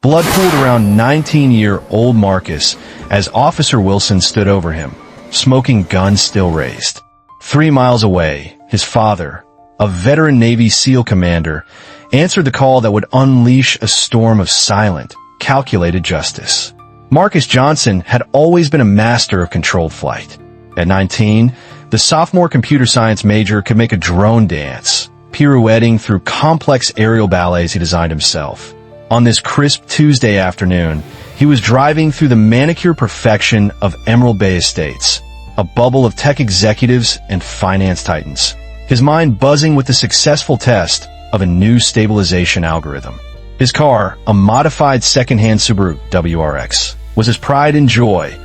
Blood pooled around 19-year-old Marcus as Officer Wilson stood over him, smoking gun still raised. 3 miles away, his father, a veteran Navy SEAL commander, answered the call that would unleash a storm of silent, calculated justice. Marcus Johnson had always been a master of controlled flight. At 19, the sophomore computer science major could make a drone dance, pirouetting through complex aerial ballets he designed himself. On this crisp Tuesday afternoon, he was driving through the manicure perfection of Emerald Bay Estates, a bubble of tech executives and finance titans, his mind buzzing with the successful test of a new stabilization algorithm. His car, a modified second-hand Subaru WRX, was his pride and joy,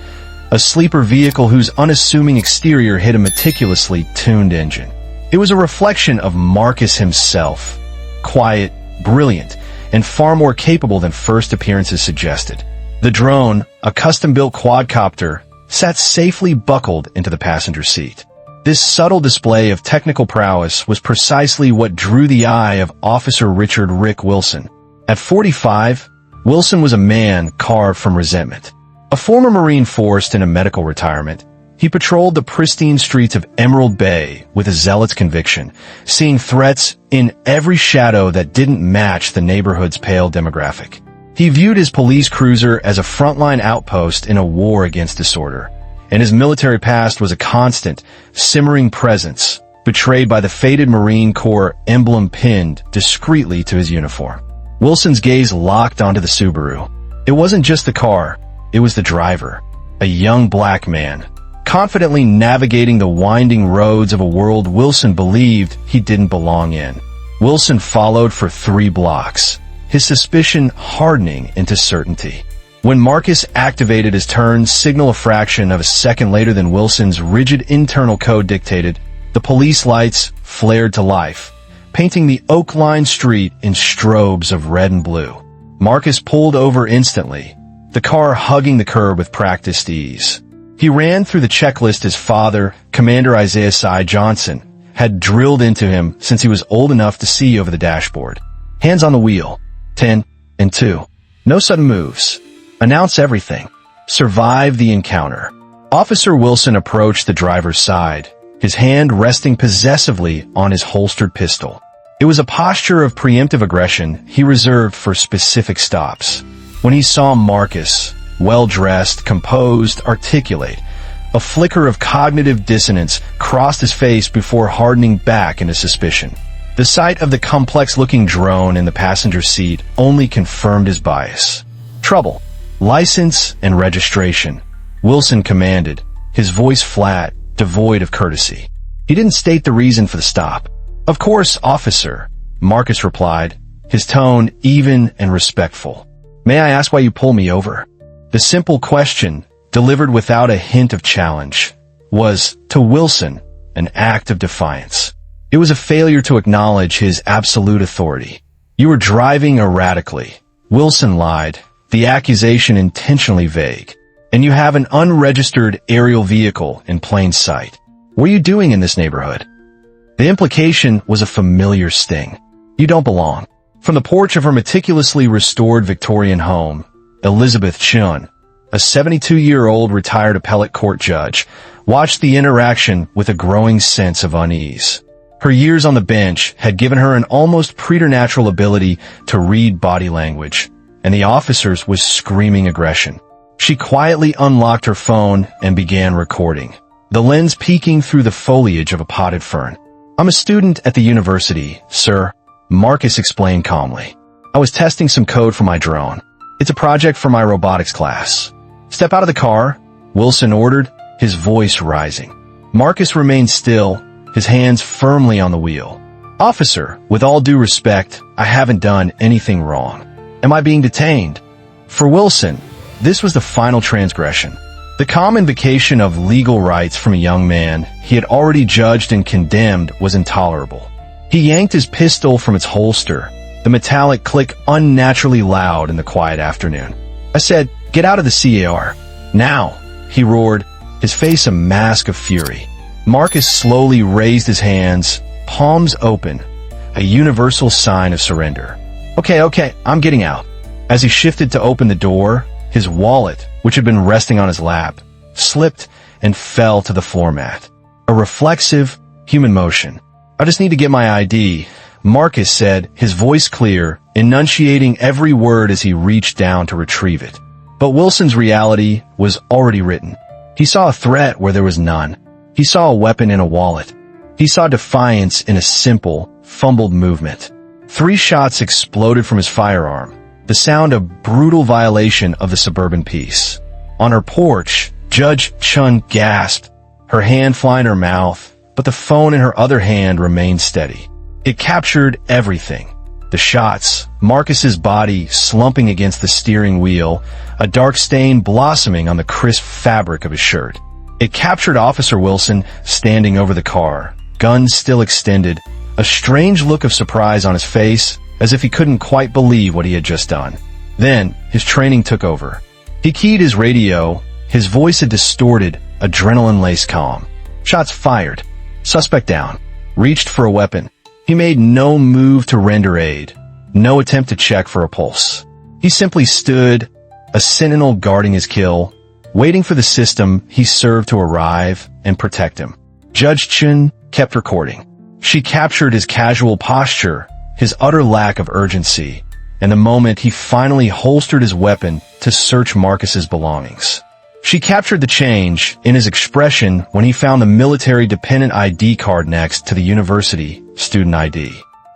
a sleeper vehicle whose unassuming exterior hid a meticulously tuned engine. It was a reflection of Marcus himself, quiet, brilliant, and far more capable than first appearances suggested. The drone, a custom-built quadcopter, sat safely buckled into the passenger seat. This subtle display of technical prowess was precisely what drew the eye of Officer Richard "Rick" Wilson. At 45, Wilson was a man carved from resentment. A former Marine forced in a medical retirement, he patrolled the pristine streets of Emerald Bay with a zealot's conviction, seeing threats in every shadow that didn't match the neighborhood's pale demographic. He viewed his police cruiser as a frontline outpost in a war against disorder, and his military past was a constant, simmering presence, betrayed by the faded Marine Corps emblem pinned discreetly to his uniform. Wilson's gaze locked onto the Subaru. It wasn't just the car, it was the driver, a young black man, confidently navigating the winding roads of a world Wilson believed he didn't belong in. Wilson followed for 3 blocks, his suspicion hardening into certainty. When Marcus activated his turn signal a fraction of a second later than Wilson's rigid internal code dictated, the police lights flared to life, painting the oak-lined street in strobes of red and blue. Marcus pulled over instantly, the car hugging the curb with practiced ease. He ran through the checklist his father, Commander Isaiah Cy Johnson, had drilled into him since he was old enough to see over the dashboard. Hands on the wheel. 10 and 2. No sudden moves. Announce everything. Survive the encounter. Officer Wilson approached the driver's side, his hand resting possessively on his holstered pistol. It was a posture of preemptive aggression he reserved for specific stops. When he saw Marcus, well-dressed, composed, articulate, a flicker of cognitive dissonance crossed his face before hardening back into suspicion. The sight of the complex-looking drone in the passenger seat only confirmed his bias. Trouble. License and registration. Wilson commanded, his voice flat, devoid of courtesy. He didn't state the reason for the stop. Of course, officer, Marcus replied, his tone even and respectful. May I ask why you pull me over? The simple question, delivered without a hint of challenge, was, to Wilson, an act of defiance. It was a failure to acknowledge his absolute authority. You were driving erratically. Wilson lied, the accusation intentionally vague. And you have an unregistered aerial vehicle in plain sight. What are you doing in this neighborhood? The implication was a familiar sting. You don't belong. From the porch of her meticulously restored Victorian home, Elizabeth Chun, a 72-year-old retired appellate court judge, watched the interaction with a growing sense of unease. Her years on the bench had given her an almost preternatural ability to read body language, and the officers was screaming aggression. She quietly unlocked her phone and began recording, the lens peeking through the foliage of a potted fern. I'm a student at the university, sir, Marcus explained calmly. I was testing some code for my drone. It's a project for my robotics class. Step out of the car, Wilson ordered, his voice rising. Marcus remained still, his hands firmly on the wheel. Officer, with all due respect, I haven't done anything wrong. Am I being detained? For Wilson, this was the final transgression. The calm invocation of legal rights from a young man he had already judged and condemned was intolerable. He yanked his pistol from its holster, the metallic click unnaturally loud in the quiet afternoon. I said, "Get out of the CAR. Now," he roared, his face a mask of fury. Marcus slowly raised his hands, palms open, a universal sign of surrender. Okay, I'm getting out." As he shifted to open the door, his wallet, which had been resting on his lap, slipped and fell to the floor mat. A reflexive, human motion. "I just need to get my ID," Marcus said, his voice clear, enunciating every word as he reached down to retrieve it. But Wilson's reality was already written. He saw a threat where there was none. He saw a weapon in a wallet. He saw defiance in a simple, fumbled movement. 3 shots exploded from his firearm, the sound of brutal violation of the suburban peace. On her porch, Judge Chun gasped, her hand flying her mouth, but the phone in her other hand remained steady. It captured everything. The shots, Marcus's body slumping against the steering wheel, a dark stain blossoming on the crisp fabric of his shirt. It captured Officer Wilson standing over the car, guns still extended, a strange look of surprise on his face, as if he couldn't quite believe what he had just done. Then, his training took over. He keyed his radio, his voice a distorted, adrenaline-laced calm. Shots fired. Suspect down. Reached for a weapon. He made no move to render aid, no attempt to check for a pulse. He simply stood, a sentinel guarding his kill, waiting for the system he served to arrive and protect him. Judge Chun kept recording. She captured his casual posture, his utter lack of urgency, and the moment he finally holstered his weapon to search Marcus's belongings. She captured the change in his expression when he found the military dependent ID card next to the university student ID.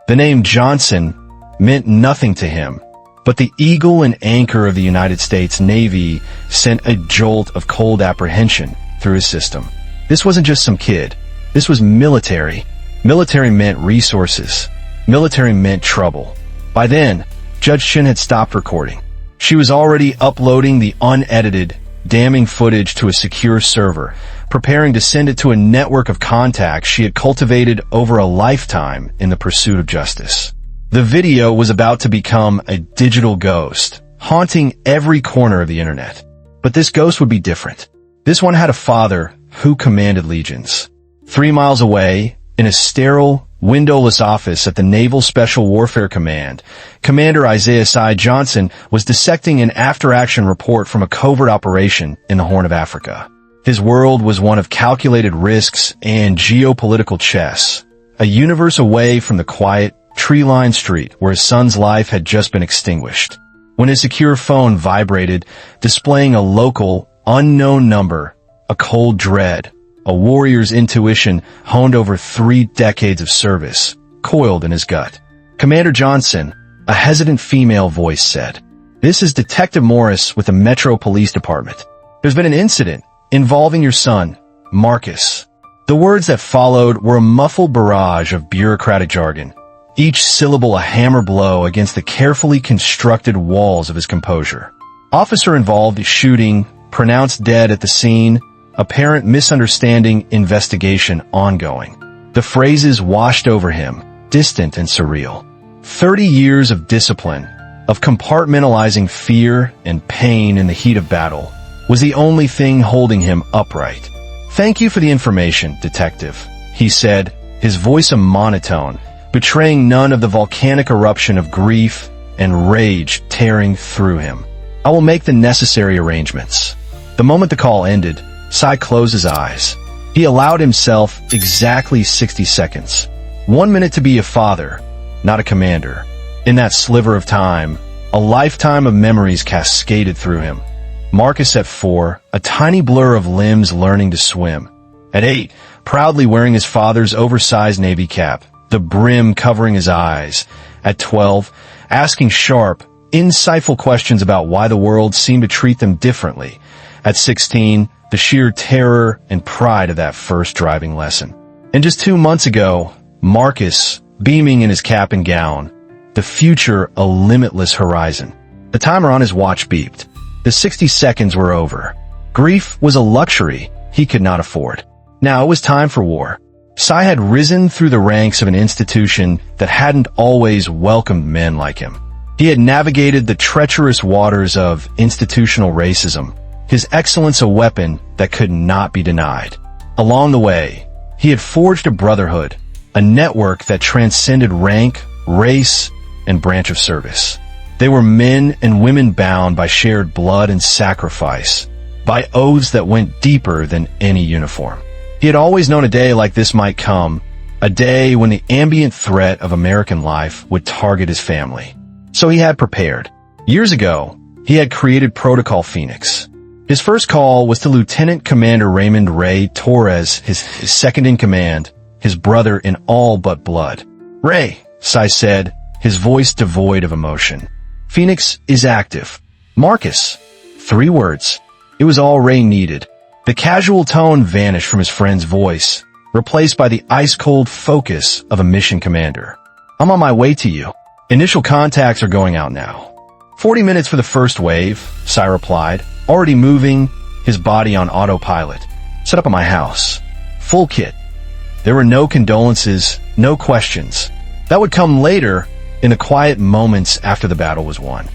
The name Johnson meant nothing to him, but the eagle and anchor of the United States Navy sent a jolt of cold apprehension through his system. This wasn't just some kid. This was military. Military meant resources. Military meant trouble. By then, Judge Chin had stopped recording. She was already uploading the unedited, damning footage to a secure server, preparing to send it to a network of contacts she had cultivated over a lifetime in the pursuit of justice. The video was about to become a digital ghost, haunting every corner of the internet. But this ghost would be different. This one had a father who commanded legions. 3 miles away, in a sterile, windowless office at the Naval Special Warfare Command, Commander Isaiah Cy Johnson was dissecting an after-action report from a covert operation in the Horn of Africa. His world was one of calculated risks and geopolitical chess, a universe away from the quiet, tree-lined street where his son's life had just been extinguished. When his secure phone vibrated, displaying a local, unknown number, a cold dread, a warrior's intuition honed over 3 decades of service, coiled in his gut. Commander Johnson, a hesitant female voice said, "This is Detective Morris with the Metro Police Department. There's been an incident involving your son, Marcus." The words that followed were a muffled barrage of bureaucratic jargon, each syllable a hammer blow against the carefully constructed walls of his composure. Officer involved shooting, pronounced dead at the scene, apparent misunderstanding, investigation ongoing. The phrases washed over him, distant and surreal. 30 years of discipline, of compartmentalizing fear and pain in the heat of battle, was the only thing holding him upright. "Thank you for the information, Detective," he said, his voice a monotone, betraying none of the volcanic eruption of grief and rage tearing through him. "I will make the necessary arrangements." The moment the call ended, Cy closed his eyes. He allowed himself exactly 60 seconds. 1 minute to be a father, not a commander. In that sliver of time, a lifetime of memories cascaded through him. Marcus at 4, a tiny blur of limbs learning to swim. At 8, proudly wearing his father's oversized Navy cap, the brim covering his eyes. At 12, asking sharp, insightful questions about why the world seemed to treat them differently. At 16, the sheer terror and pride of that first driving lesson. And just 2 months ago, Marcus, beaming in his cap and gown, the future a limitless horizon. The timer on his watch beeped. The 60 seconds were over. Grief was a luxury he could not afford. Now it was time for war. Cy had risen through the ranks of an institution that hadn't always welcomed men like him. He had navigated the treacherous waters of institutional racism, his excellence a weapon that could not be denied. Along the way, he had forged a brotherhood, a network that transcended rank, race, and branch of service. They were men and women bound by shared blood and sacrifice, by oaths that went deeper than any uniform. He had always known a day like this might come, a day when the ambient threat of American life would target his family. So he had prepared. Years ago, he had created Protocol Phoenix. His first call was to Lieutenant Commander Raymond Ray Torres, his second-in-command, his brother in all but blood. "Ray," Cy said, his voice devoid of emotion. "Phoenix is active. Marcus." 3 words. It was all Ray needed. The casual tone vanished from his friend's voice, replaced by the ice-cold focus of a mission commander. "I'm on my way to you. Initial contacts are going out now." 40 minutes for the first wave, Cy replied, already moving, his body on autopilot. "Set up at my house. Full kit." There were no condolences, no questions. That would come later, in the quiet moments after the battle was won.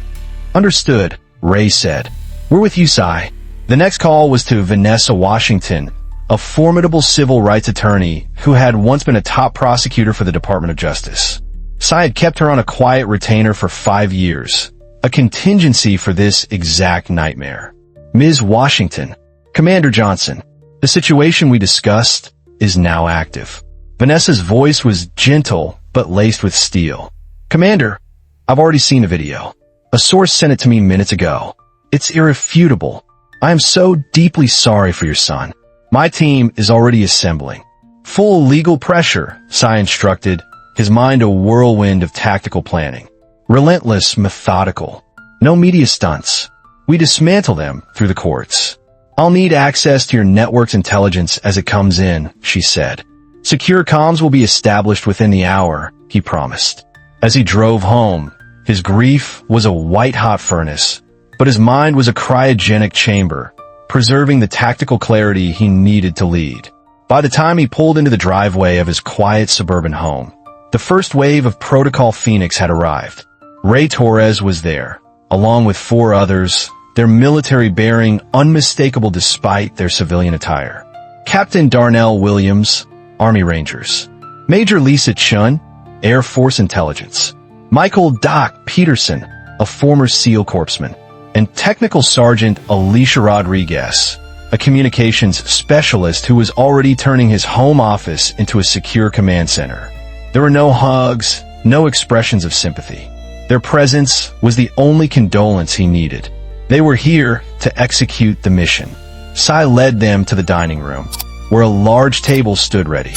"Understood," Ray said. "We're with you, Cy." The next call was to Vanessa Washington, a formidable civil rights attorney who had once been a top prosecutor for the Department of Justice. Cy had kept her on a quiet retainer for 5 years, a contingency for this exact nightmare. "Ms. Washington, Commander Johnson, the situation we discussed is now active." Vanessa's voice was gentle but laced with steel. "Commander, I've already seen the video. A source sent it to me minutes ago. It's irrefutable. I am so deeply sorry for your son. My team is already assembling." "Full legal pressure," Cy instructed, his mind a whirlwind of tactical planning. "Relentless, methodical. No media stunts. We dismantle them through the courts. I'll need access to your network's intelligence as it comes in," she said. "Secure comms will be established within the hour," he promised. As he drove home, his grief was a white-hot furnace, but his mind was a cryogenic chamber, preserving the tactical clarity he needed to lead. By the time he pulled into the driveway of his quiet suburban home, the first wave of Protocol Phoenix had arrived. Ray Torres was there, along with 4 others, their military bearing unmistakable despite their civilian attire. Captain Darnell Williams, Army Rangers. Major Lisa Chun, Air Force Intelligence. Michael Doc Peterson, a former SEAL corpsman. And Technical Sergeant Alicia Rodriguez, a communications specialist who was already turning his home office into a secure command center. There were no hugs, no expressions of sympathy. Their presence was the only condolence he needed. They were here to execute the mission. Cy led them to the dining room, where a large table stood ready.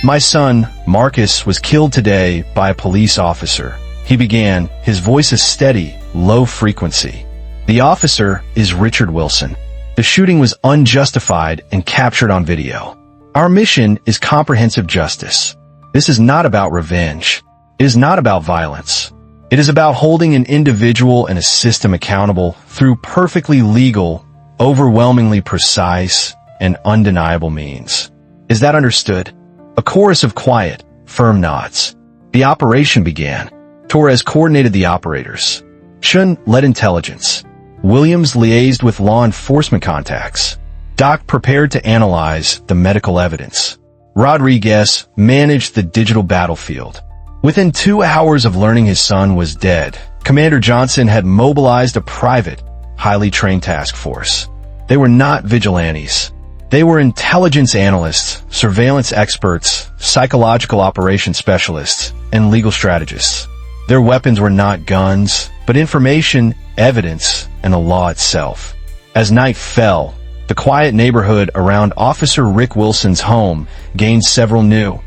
"My son, Marcus, was killed today by a police officer," he began, his voice a steady, low frequency. "The officer is Richard Wilson. The shooting was unjustified and captured on video. Our mission is comprehensive justice. This is not about revenge. It is not about violence. It is about holding an individual and a system accountable through perfectly legal, overwhelmingly precise, and undeniable means. Is that understood?" A chorus of quiet, firm nods. The operation began. Torres coordinated the operators. Chun led intelligence. Williams liaised with law enforcement contacts. Doc prepared to analyze the medical evidence. Rodriguez managed the digital battlefield. Within 2 hours of learning his son was dead, Commander Johnson had mobilized a private, highly trained task force. They were not vigilantes. They were intelligence analysts, surveillance experts, psychological operations specialists, and legal strategists. Their weapons were not guns, but information, evidence, and the law itself. As night fell, the quiet neighborhood around Officer Rick Wilson's home gained several new,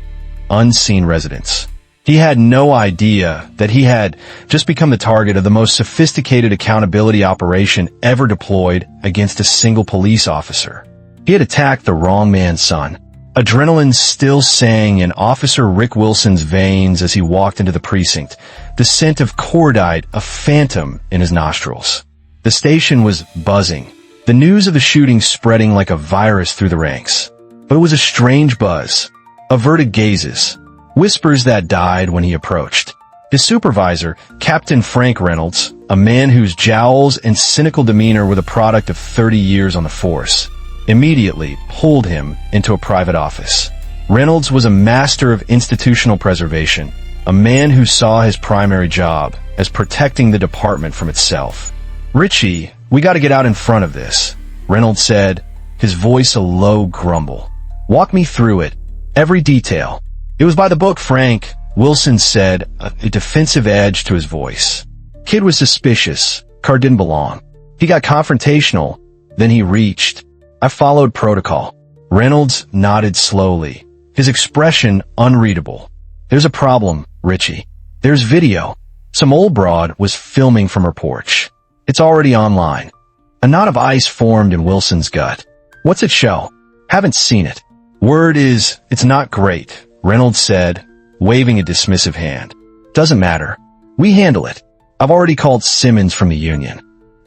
unseen residents. He had no idea that he had just become the target of the most sophisticated accountability operation ever deployed against a single police officer. He had attacked the wrong man's son. Adrenaline still sang in Officer Rick Wilson's veins as he walked into the precinct, the scent of cordite a phantom in his nostrils. The station was buzzing, the news of the shooting spreading like a virus through the ranks. But it was a strange buzz, averted gazes, whispers that died when he approached. His supervisor, Captain Frank Reynolds, a man whose jowls and cynical demeanor were the product of 30 years on the force, immediately pulled him into a private office. Reynolds was a master of institutional preservation, a man who saw his primary job as protecting the department from itself. "Richie, we gotta get out in front of this," Reynolds said, his voice a low grumble. "Walk me through it. Every detail." "It was by the book, Frank," Wilson said, a defensive edge to his voice. Kid was suspicious. Car didn't belong. He got confrontational. Then he reached. "I followed protocol." Reynolds nodded slowly, his expression unreadable. "There's a problem, Richie. There's video. Some old broad was filming from her porch. It's already online." A knot of ice formed in Wilson's gut. "What's it show?" "Haven't seen it." "Word is, it's not great," Reynolds said, waving a dismissive hand. "Doesn't matter. We handle it. I've already called Simmons from the union."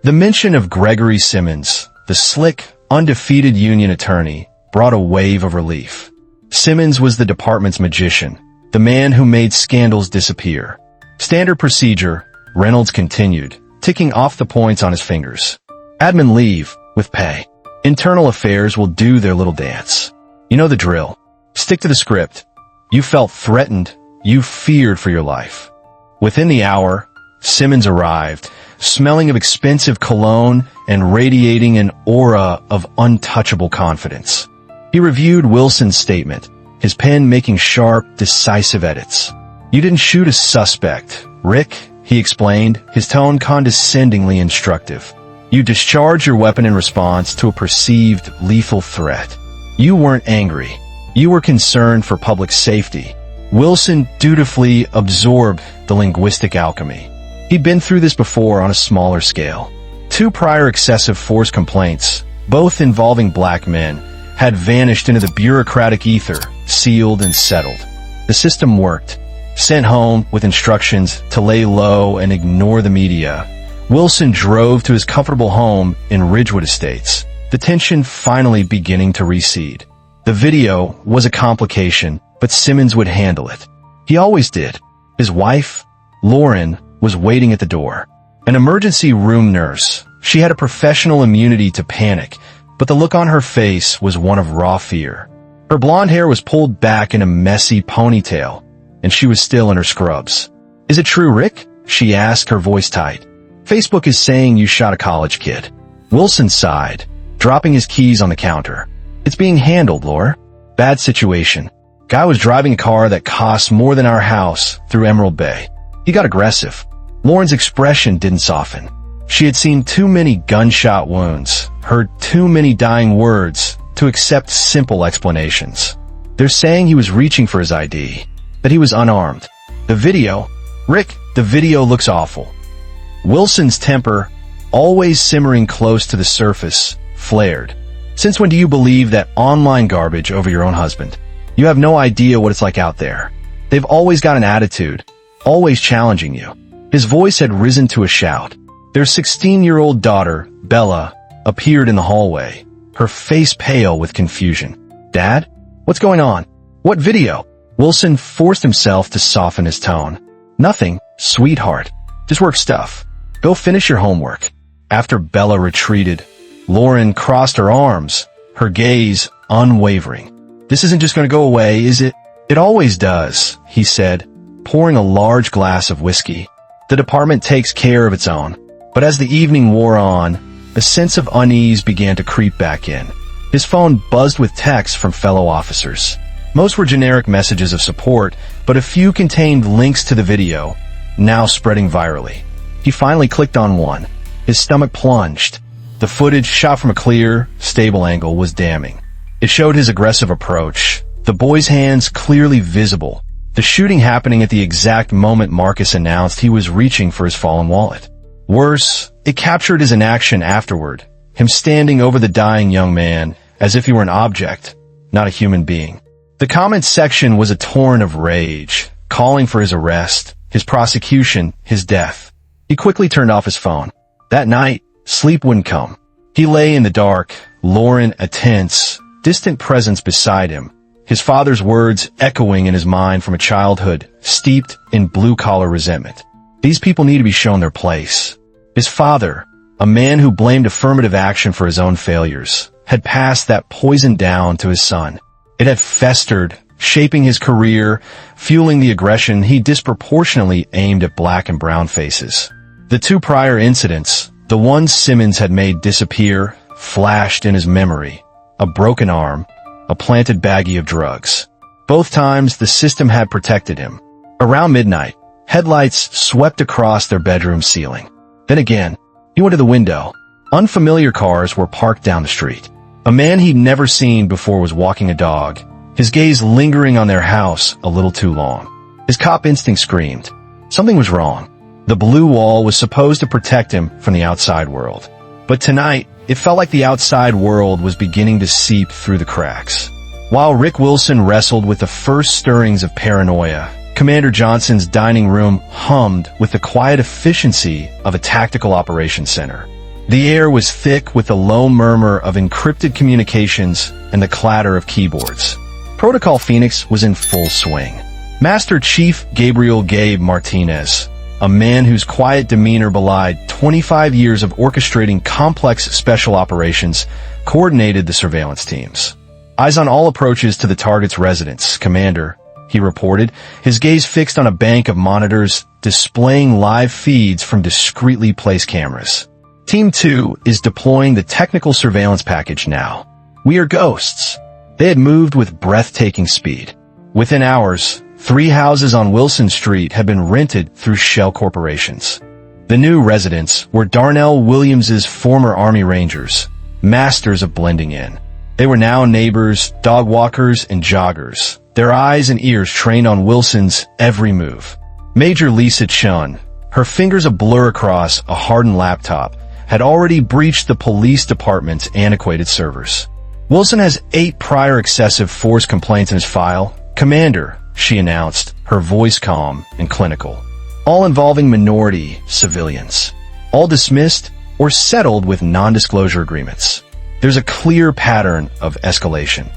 The mention of Gregory Simmons, the slick, undefeated union attorney, brought a wave of relief. Simmons was the department's magician, the man who made scandals disappear. "Standard procedure," Reynolds continued, ticking off the points on his fingers. "Admin leave, with pay. Internal affairs will do their little dance. You know the drill. Stick to the script. You felt threatened. You feared for your life." Within the hour, Simmons arrived, smelling of expensive cologne and radiating an aura of untouchable confidence. He reviewed Wilson's statement, his pen making sharp, decisive edits. "You didn't shoot a suspect, Rick," he explained, his tone condescendingly instructive. "You discharged your weapon in response to a perceived lethal threat. You weren't angry. You were concerned for public safety." Wilson dutifully absorbed the linguistic alchemy. He'd been through this before on a smaller scale. 2 prior excessive force complaints, both involving black men, had vanished into the bureaucratic ether, sealed and settled. The system worked. Sent home with instructions to lay low and ignore the media, Wilson drove to his comfortable home in Ridgewood Estates, the tension finally beginning to recede. The video was a complication, but Simmons would handle it. He always did. His wife, Lauren, was waiting at the door. An emergency room nurse. She had a professional immunity to panic, but the look on her face was one of raw fear. Her blonde hair was pulled back in a messy ponytail, and she was still in her scrubs. "Is it true, Rick?" she asked, her voice tight. "Facebook is saying you shot a college kid." Wilson sighed, dropping his keys on the counter. "It's being handled, Laura. Bad situation. Guy was driving a car that cost more than our house through Emerald Bay. He got aggressive." Lauren's expression didn't soften. She had seen too many gunshot wounds, heard too many dying words to accept simple explanations. "They're saying he was reaching for his ID, that he was unarmed. The video, Rick, the video looks awful." Wilson's temper, always simmering close to the surface, flared. "Since when do you believe that online garbage over your own husband? You have no idea what it's like out there. They've always got an attitude, always challenging you." His voice had risen to a shout. Their 16-year-old daughter, Bella, appeared in the hallway, her face pale with confusion. "Dad? What's going on? What video?" Wilson forced himself to soften his tone. "Nothing, sweetheart. Just work stuff. Go finish your homework." After Bella retreated, Lauren crossed her arms, her gaze unwavering. "This isn't just going to go away, is it?" "It always does," he said, pouring a large glass of whiskey. "The department takes care of its own." But as the evening wore on, a sense of unease began to creep back in. His phone buzzed with texts from fellow officers. Most were generic messages of support, but a few contained links to the video, now spreading virally. He finally clicked on one. His stomach plunged. The footage, shot from a clear, stable angle, was damning. It showed his aggressive approach, the boy's hands clearly visible, the shooting happening at the exact moment Marcus announced he was reaching for his fallen wallet. Worse, it captured his inaction afterward, him standing over the dying young man as if he were an object, not a human being. The comments section was a torrent of rage, calling for his arrest, his prosecution, his death. He quickly turned off his phone. That night, sleep wouldn't come. He lay in the dark, Lauren a tense, distant presence beside him, his father's words echoing in his mind from a childhood steeped in blue-collar resentment. These people need to be shown their place. His father, a man who blamed affirmative action for his own failures, had passed that poison down to his son. It had festered, shaping his career, fueling the aggression he disproportionately aimed at black and brown faces. The two prior incidents, the one Simmons had made disappear, flashed in his memory: a broken arm, a planted baggie of drugs. Both times, the system had protected him. Around midnight, headlights swept across their bedroom ceiling. Then again, he went to the window. Unfamiliar cars were parked down the street. A man he'd never seen before was walking a dog, his gaze lingering on their house a little too long. His cop instinct screamed. Something was wrong. The blue wall was supposed to protect him from the outside world. But tonight, it felt like the outside world was beginning to seep through the cracks. While Rick Wilson wrestled with the first stirrings of paranoia, Commander Johnson's dining room hummed with the quiet efficiency of a tactical operations center. The air was thick with the low murmur of encrypted communications and the clatter of keyboards. Protocol Phoenix was in full swing. Master Chief Gabriel Gabe Martinez, a man whose quiet demeanor belied 25 years of orchestrating complex special operations, coordinated the surveillance teams. Eyes on all approaches to the target's residence, Commander, he reported, his gaze fixed on a bank of monitors displaying live feeds from discreetly placed cameras. Team 2 is deploying the technical surveillance package now. We are ghosts. They had moved with breathtaking speed. Within hours, 3 houses on Wilson Street had been rented through shell corporations. The new residents were Darnell Williams's former Army Rangers, masters of blending in. They were now neighbors, dog walkers, and joggers, their eyes and ears trained on Wilson's every move. Major Lisa Chun, her fingers a blur across a hardened laptop, had already breached the police department's antiquated servers. Wilson has 8 prior excessive force complaints in his file. Commander, she announced, her voice calm and clinical. All involving minority civilians. All dismissed or settled with non-disclosure agreements. There's a clear pattern of escalation.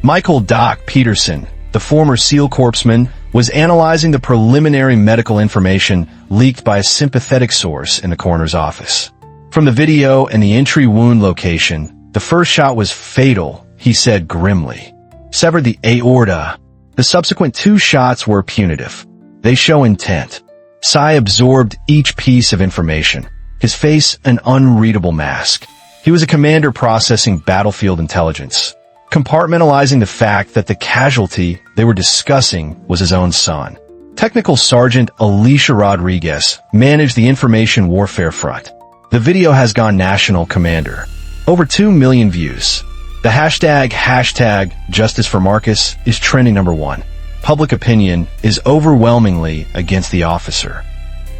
Michael Doc Peterson, the former SEAL corpsman, was analyzing the preliminary medical information leaked by a sympathetic source in the coroner's office. From the video and the entry wound location, the first shot was fatal, he said grimly. Severed the aorta. The subsequent 2 shots were punitive. They show intent. Sai absorbed each piece of information, his face an unreadable mask. He was a commander processing battlefield intelligence, compartmentalizing the fact that the casualty they were discussing was his own son. Technical Sergeant Alicia Rodriguez managed the information warfare front. The video has gone national, Commander. Over 2 million views. The hashtag Justice for Marcus is trending number 1. Public opinion is overwhelmingly against the officer.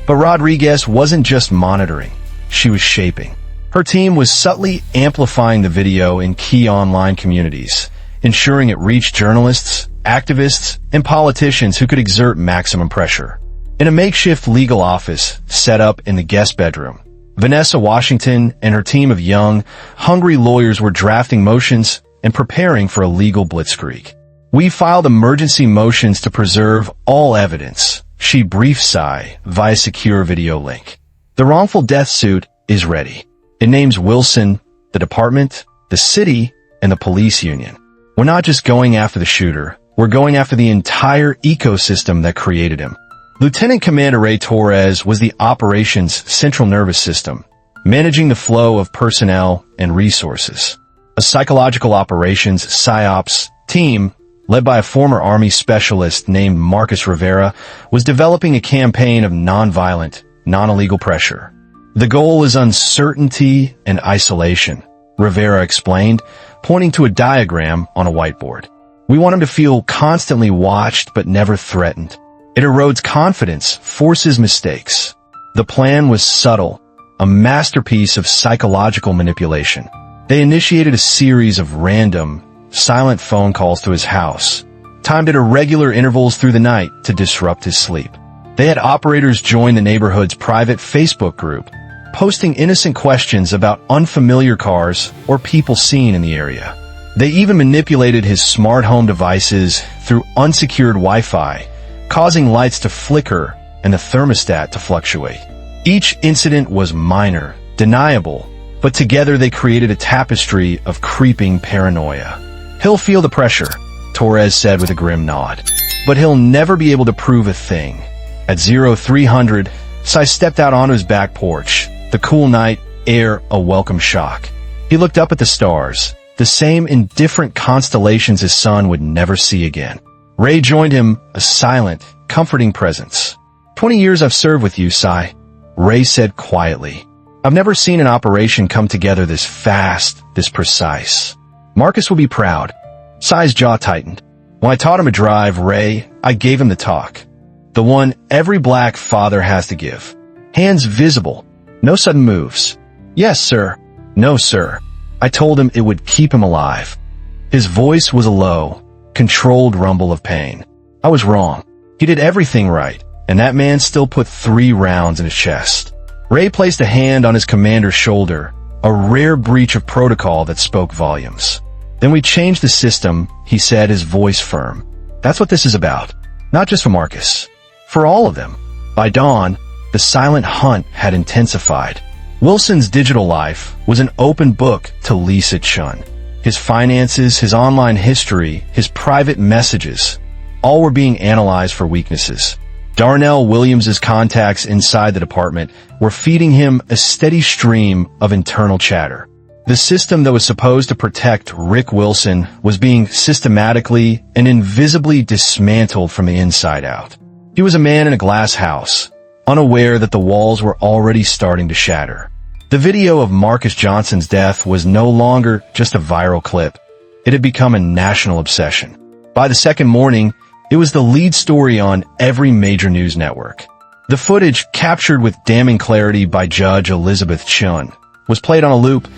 But Rodriguez wasn't just monitoring, she was shaping. Her team was subtly amplifying the video in key online communities, ensuring it reached journalists, activists, and politicians who could exert maximum pressure. In a makeshift legal office set up in the guest bedroom, Vanessa Washington and her team of young, hungry lawyers were drafting motions and preparing for a legal blitzkrieg. We filed emergency motions to preserve all evidence, she briefed Sai via secure video link. The wrongful death suit is ready. It names Wilson, the department, the city, and the police union. We're not just going after the shooter, we're going after the entire ecosystem that created him. Lieutenant Commander Ray Torres was the operations central nervous system, managing the flow of personnel and resources. A psychological operations PSYOPs team, led by a former Army specialist named Marcus Rivera, was developing a campaign of nonviolent, non-illegal pressure. The goal is uncertainty and isolation, Rivera explained, pointing to a diagram on a whiteboard. We want him to feel constantly watched but never threatened. It erodes confidence, forces mistakes. The plan was subtle, a masterpiece of psychological manipulation. They initiated a series of random, silent phone calls to his house, timed at irregular intervals through the night to disrupt his sleep. They had operators join the neighborhood's private Facebook group, posting innocent questions about unfamiliar cars or people seen in the area. They even manipulated his smart home devices through unsecured Wi-Fi, causing lights to flicker and the thermostat to fluctuate. Each incident was minor, deniable, but together they created a tapestry of creeping paranoia. He'll feel the pressure. Torres said with a grim nod. But he'll never be able to prove a thing. At 0300, Cy stepped out onto his back porch, the cool night air a welcome shock. He looked up at the stars, the same indifferent constellations his son would never see again. Ray joined him, a silent, comforting presence. 20 years I've served with you, Cy, Ray said quietly. I've never seen an operation come together this fast, this precise. Marcus will be proud. Cy's jaw tightened. When I taught him to drive, Ray, I gave him the talk. The one every black father has to give. Hands visible. No sudden moves. Yes, sir. No, sir. I told him it would keep him alive. His voice was a low, controlled rumble of pain. I was wrong. He did everything right, and that man still put 3 rounds in his chest. Ray placed a hand on his commander's shoulder, a rare breach of protocol that spoke volumes. Then we changed the system, he said, his voice firm. That's what this is about. Not just for Marcus. For all of them. By dawn, the silent hunt had intensified. Wilson's digital life was an open book to Lisa Chun. His finances, his online history, his private messages, all were being analyzed for weaknesses. Darnell Williams's contacts inside the department were feeding him a steady stream of internal chatter. The system that was supposed to protect Rick Wilson was being systematically and invisibly dismantled from the inside out. He was a man in a glass house, unaware that the walls were already starting to shatter. The video of Marcus Johnson's death was no longer just a viral clip. It had become a national obsession. By the second morning, it was the lead story on every major news network. The footage, captured with damning clarity by Judge Elizabeth Chun, was played on a loop,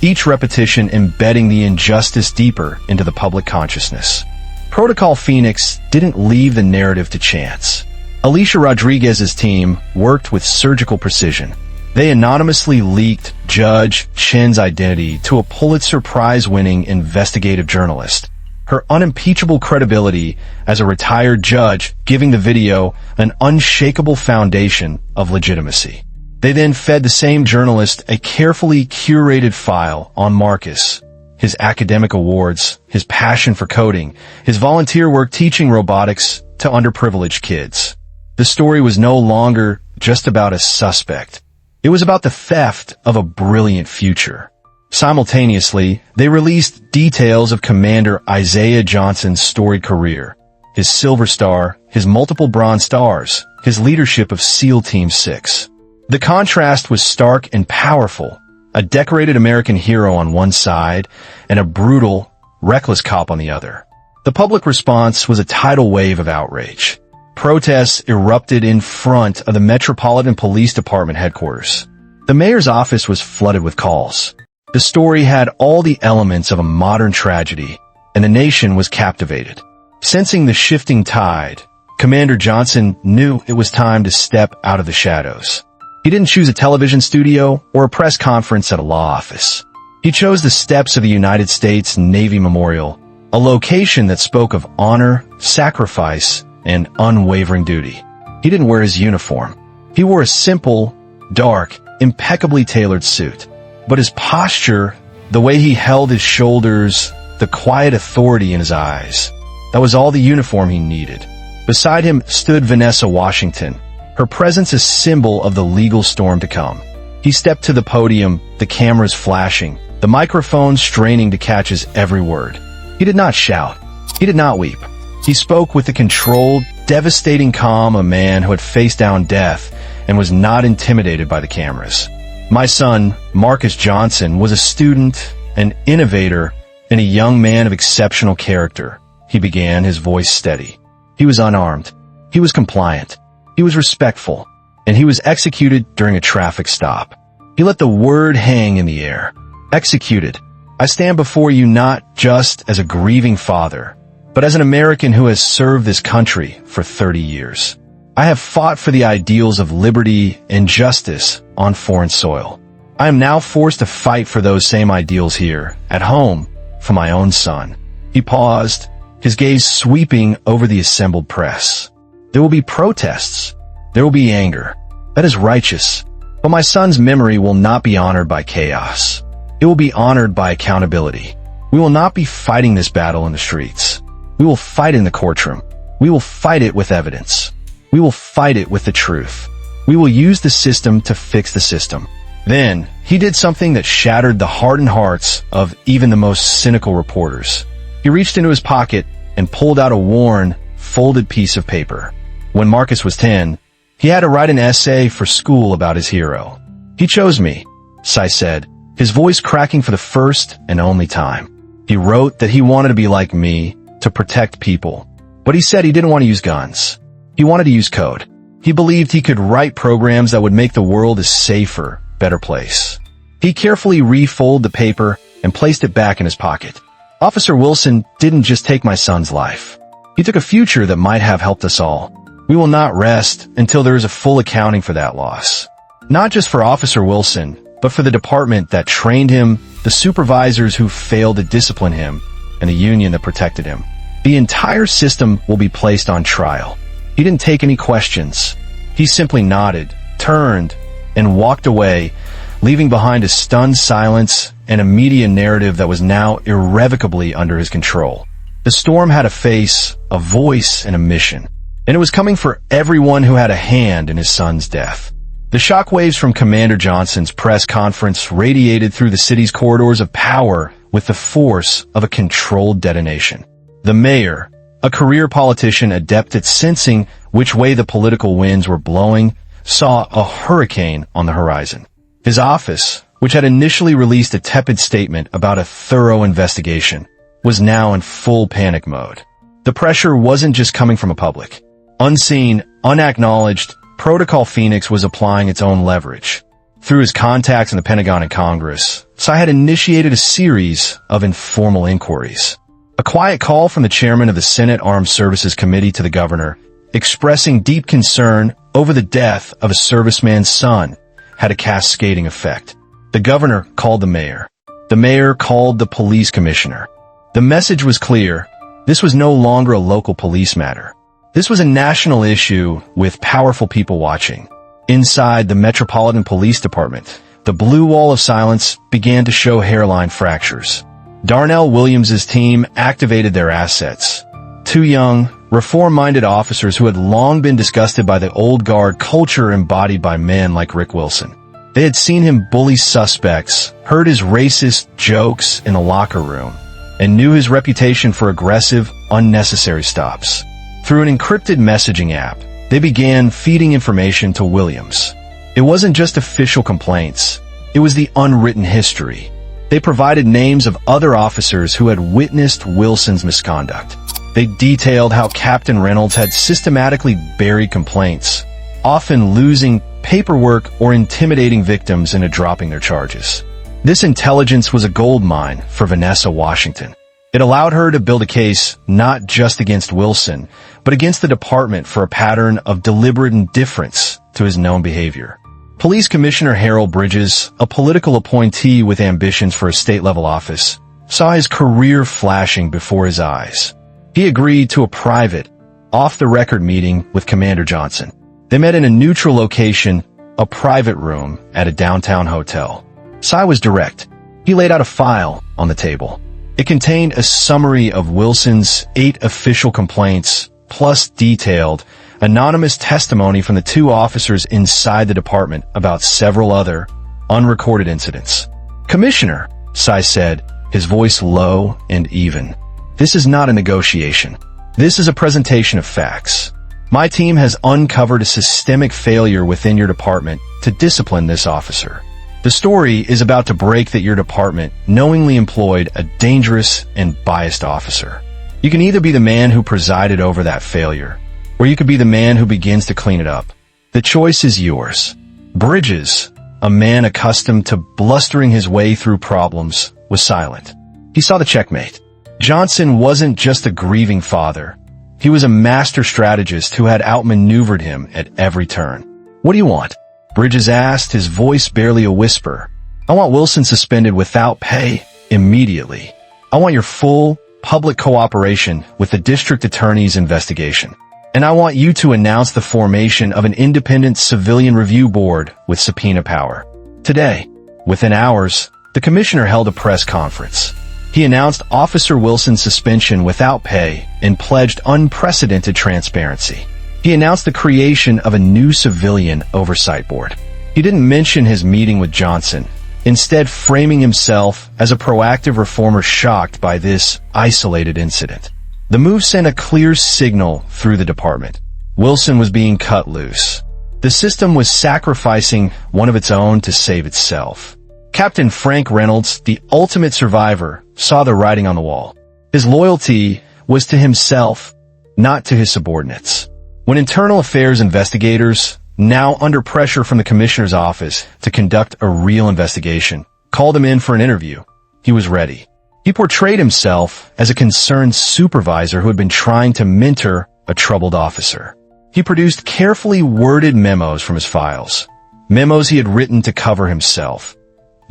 each repetition embedding the injustice deeper into the public consciousness. Protocol Phoenix didn't leave the narrative to chance. Alicia Rodriguez's team worked with surgical precision. They anonymously leaked Judge Chen's identity to a Pulitzer Prize-winning investigative journalist. Her unimpeachable credibility as a retired judge giving the video an unshakable foundation of legitimacy. They then fed the same journalist a carefully curated file on Marcus, his academic awards, his passion for coding, his volunteer work teaching robotics to underprivileged kids. The story was no longer just about a suspect. It was about the theft of a brilliant future. Simultaneously, they released details of Commander Isaiah Johnson's storied career, his Silver Star, his multiple Bronze Stars, his leadership of SEAL Team 6. The contrast was stark and powerful, a decorated American hero on one side and a brutal, reckless cop on the other. The public response was a tidal wave of outrage. Protests erupted in front of the Metropolitan Police Department headquarters. The mayor's office was flooded with calls. The story had all the elements of a modern tragedy, and the nation was captivated. Sensing the shifting tide, Commander Johnson knew it was time to step out of the shadows. He didn't choose a television studio or a press conference at a law office. He chose the steps of the United States Navy Memorial, a location that spoke of honor, sacrifice, and unwavering duty. He didn't wear his uniform. He wore a simple, dark, impeccably tailored suit. But his posture, the way he held his shoulders, the quiet authority in his eyes, that was all the uniform he needed. Beside him stood Vanessa Washington, her presence a symbol of the legal storm to come. He stepped to the podium, the cameras flashing, the microphone straining to catch his every word. He did not shout. He did not weep. He spoke with the controlled, devastating calm of a man who had faced down death and was not intimidated by the cameras. My son, Marcus Johnson, was a student, an innovator, and a young man of exceptional character. He began, his voice steady. He was unarmed. He was compliant. He was respectful. And he was executed during a traffic stop. He let the word hang in the air. Executed. I stand before you not just as a grieving father, but as an American who has served this country for 30 years. I have fought for the ideals of liberty and justice on foreign soil. I am now forced to fight for those same ideals here, at home, for my own son. He paused, his gaze sweeping over the assembled press. There will be protests. There will be anger. That is righteous. But my son's memory will not be honored by chaos. It will be honored by accountability. We will not be fighting this battle in the streets. We will fight in the courtroom. We will fight it with evidence. We will fight it with the truth. We will use the system to fix the system." Then, he did something that shattered the hardened hearts of even the most cynical reporters. He reached into his pocket and pulled out a worn, folded piece of paper. When Marcus was 10, he had to write an essay for school about his hero. "He chose me," Sy said, his voice cracking for the first and only time. He wrote that he wanted to be like me, to protect people. But he said he didn't want to use guns. He wanted to use code. He believed he could write programs that would make the world a safer, better place. He carefully refolded the paper and placed it back in his pocket. "Officer Wilson didn't just take my son's life. He took a future that might have helped us all. We will not rest until there is a full accounting for that loss. Not just for Officer Wilson, but for the department that trained him, the supervisors who failed to discipline him, and the union that protected him. The entire system will be placed on trial." He didn't take any questions. He simply nodded, turned, and walked away, leaving behind a stunned silence and a media narrative that was now irrevocably under his control. The storm had a face, a voice, and a mission, and it was coming for everyone who had a hand in his son's death. The shockwaves from Commander Johnson's press conference radiated through the city's corridors of power with the force of a controlled detonation. The mayor, a career politician adept at sensing which way the political winds were blowing, saw a hurricane on the horizon. His office, which had initially released a tepid statement about a thorough investigation, was now in full panic mode. The pressure wasn't just coming from a public. Unseen, unacknowledged, Protocol Phoenix was applying its own leverage. Through his contacts in the Pentagon and Congress, Sy had initiated a series of informal inquiries. A quiet call from the chairman of the Senate Armed Services Committee to the governor, expressing deep concern over the death of a serviceman's son, had a cascading effect. The governor called the mayor. The mayor called the police commissioner. The message was clear. This was no longer a local police matter. This was a national issue with powerful people watching. Inside the Metropolitan Police Department, the blue wall of silence began to show hairline fractures. Darnell Williams's team activated their assets. Two young, reform-minded officers who had long been disgusted by the old guard culture embodied by men like Rick Wilson. They had seen him bully suspects, heard his racist jokes in the locker room, and knew his reputation for aggressive, unnecessary stops. Through an encrypted messaging app, they began feeding information to Williams. It wasn't just official complaints. It was the unwritten history. They provided names of other officers who had witnessed Wilson's misconduct. They detailed how Captain Reynolds had systematically buried complaints, often losing paperwork or intimidating victims into dropping their charges. This intelligence was a goldmine for Vanessa Washington. It allowed her to build a case not just against Wilson, but against the department for a pattern of deliberate indifference to his known behavior. Police Commissioner Harold Bridges, a political appointee with ambitions for a state-level office, saw his career flashing before his eyes. He agreed to a private, off-the-record meeting with Commander Johnson. They met in a neutral location, a private room at a downtown hotel. Sy was direct. He laid out a file on the table. It contained a summary of Wilson's 8 official complaints, plus detailed, anonymous testimony from the 2 officers inside the department about several other, unrecorded incidents. "Commissioner," Sy said, his voice low and even, "this is not a negotiation. This is a presentation of facts. My team has uncovered a systemic failure within your department to discipline this officer. The story is about to break that your department knowingly employed a dangerous and biased officer. You can either be the man who presided over that failure, or you could be the man who begins to clean it up. The choice is yours." Bridges, a man accustomed to blustering his way through problems, was silent. He saw the checkmate. Johnson wasn't just a grieving father. He was a master strategist who had outmaneuvered him at every turn. "What do you want?" Bridges asked, his voice barely a whisper. "I want Wilson suspended without pay, immediately. I want your full, public cooperation with the district attorney's investigation. And I want you to announce the formation of an independent civilian review board with subpoena power. Today." Within hours, the commissioner held a press conference. He announced Officer Wilson's suspension without pay and pledged unprecedented transparency. He announced the creation of a new civilian oversight board. He didn't mention his meeting with Johnson, instead framing himself as a proactive reformer shocked by this isolated incident. The move sent a clear signal through the department. Wilson was being cut loose. The system was sacrificing one of its own to save itself. Captain Frank Reynolds, the ultimate survivor, saw the writing on the wall. His loyalty was to himself, not to his subordinates. When internal affairs investigators, now under pressure from the commissioner's office to conduct a real investigation, called him in for an interview, he was ready. He portrayed himself as a concerned supervisor who had been trying to mentor a troubled officer. He produced carefully worded memos from his files, memos he had written to cover himself,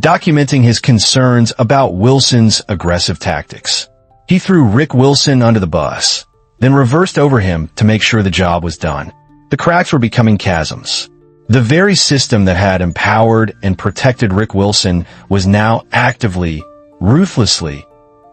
documenting his concerns about Wilson's aggressive tactics. He threw Rick Wilson under the bus, then reversed over him to make sure the job was done. The cracks were becoming chasms. The very system that had empowered and protected Rick Wilson was now actively, ruthlessly,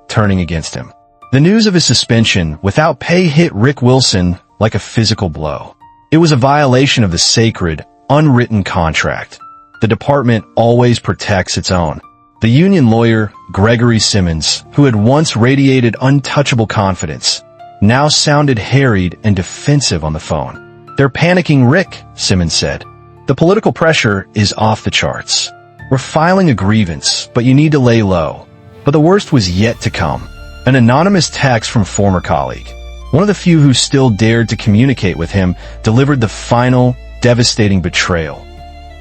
turning against him. The news of his suspension without pay hit Rick Wilson like a physical blow. It was a violation of the sacred, unwritten contract. The department always protects its own. The union lawyer, Gregory Simmons, who had once radiated untouchable confidence, now sounded harried and defensive on the phone. "They're panicking, Rick," Simmons said. "The political pressure is off the charts. We're filing a grievance, but you need to lay low." But the worst was yet to come. An anonymous text from former colleague, one of the few who still dared to communicate with him, delivered the final, devastating betrayal.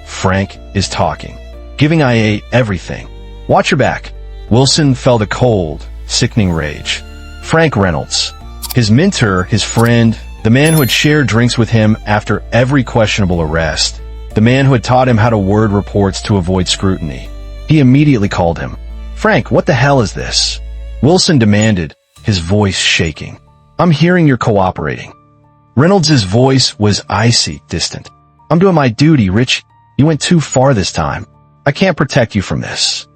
"Frank is talking, giving IA everything. Watch your back." Wilson felt a cold, sickening rage. Frank Reynolds, his mentor, his friend, the man who had shared drinks with him after every questionable arrest, the man who had taught him how to word reports to avoid scrutiny. He immediately called him. "Frank, what the hell is this?" Wilson demanded, his voice shaking. "I'm hearing you're cooperating." Reynolds' voice was icy, distant. "I'm doing my duty, Rich. You went too far this time. I can't protect you from this."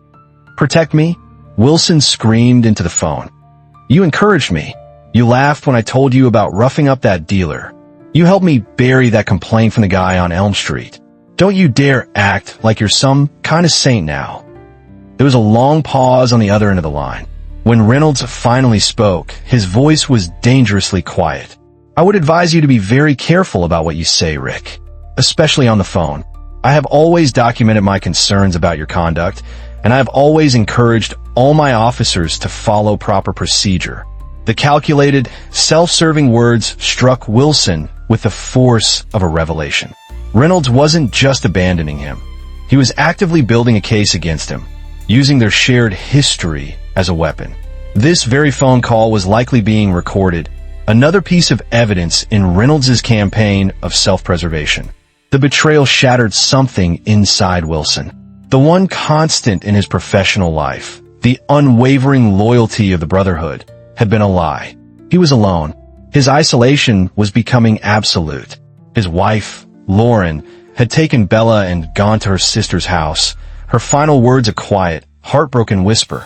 "Protect me?" Wilson screamed into the phone. "You encouraged me. You laughed when I told you about roughing up that dealer. You helped me bury that complaint from the guy on Elm Street. Don't you dare act like you're some kind of saint now." There was a long pause on the other end of the line. When Reynolds finally spoke, his voice was dangerously quiet. "I would advise you to be very careful about what you say, Rick, especially on the phone. I have always documented my concerns about your conduct, and I have always encouraged all my officers to follow proper procedure." The calculated, self-serving words struck Wilson with the force of a revelation. Reynolds wasn't just abandoning him. He was actively building a case against him, using their shared history as a weapon. This very phone call was likely being recorded, another piece of evidence in Reynolds' campaign of self-preservation. The betrayal shattered something inside Wilson. The one constant in his professional life, the unwavering loyalty of the Brotherhood, had been a lie. He was alone. His isolation was becoming absolute. His wife, Lauren, had taken Bella and gone to her sister's house, her final words a quiet, heartbroken whisper.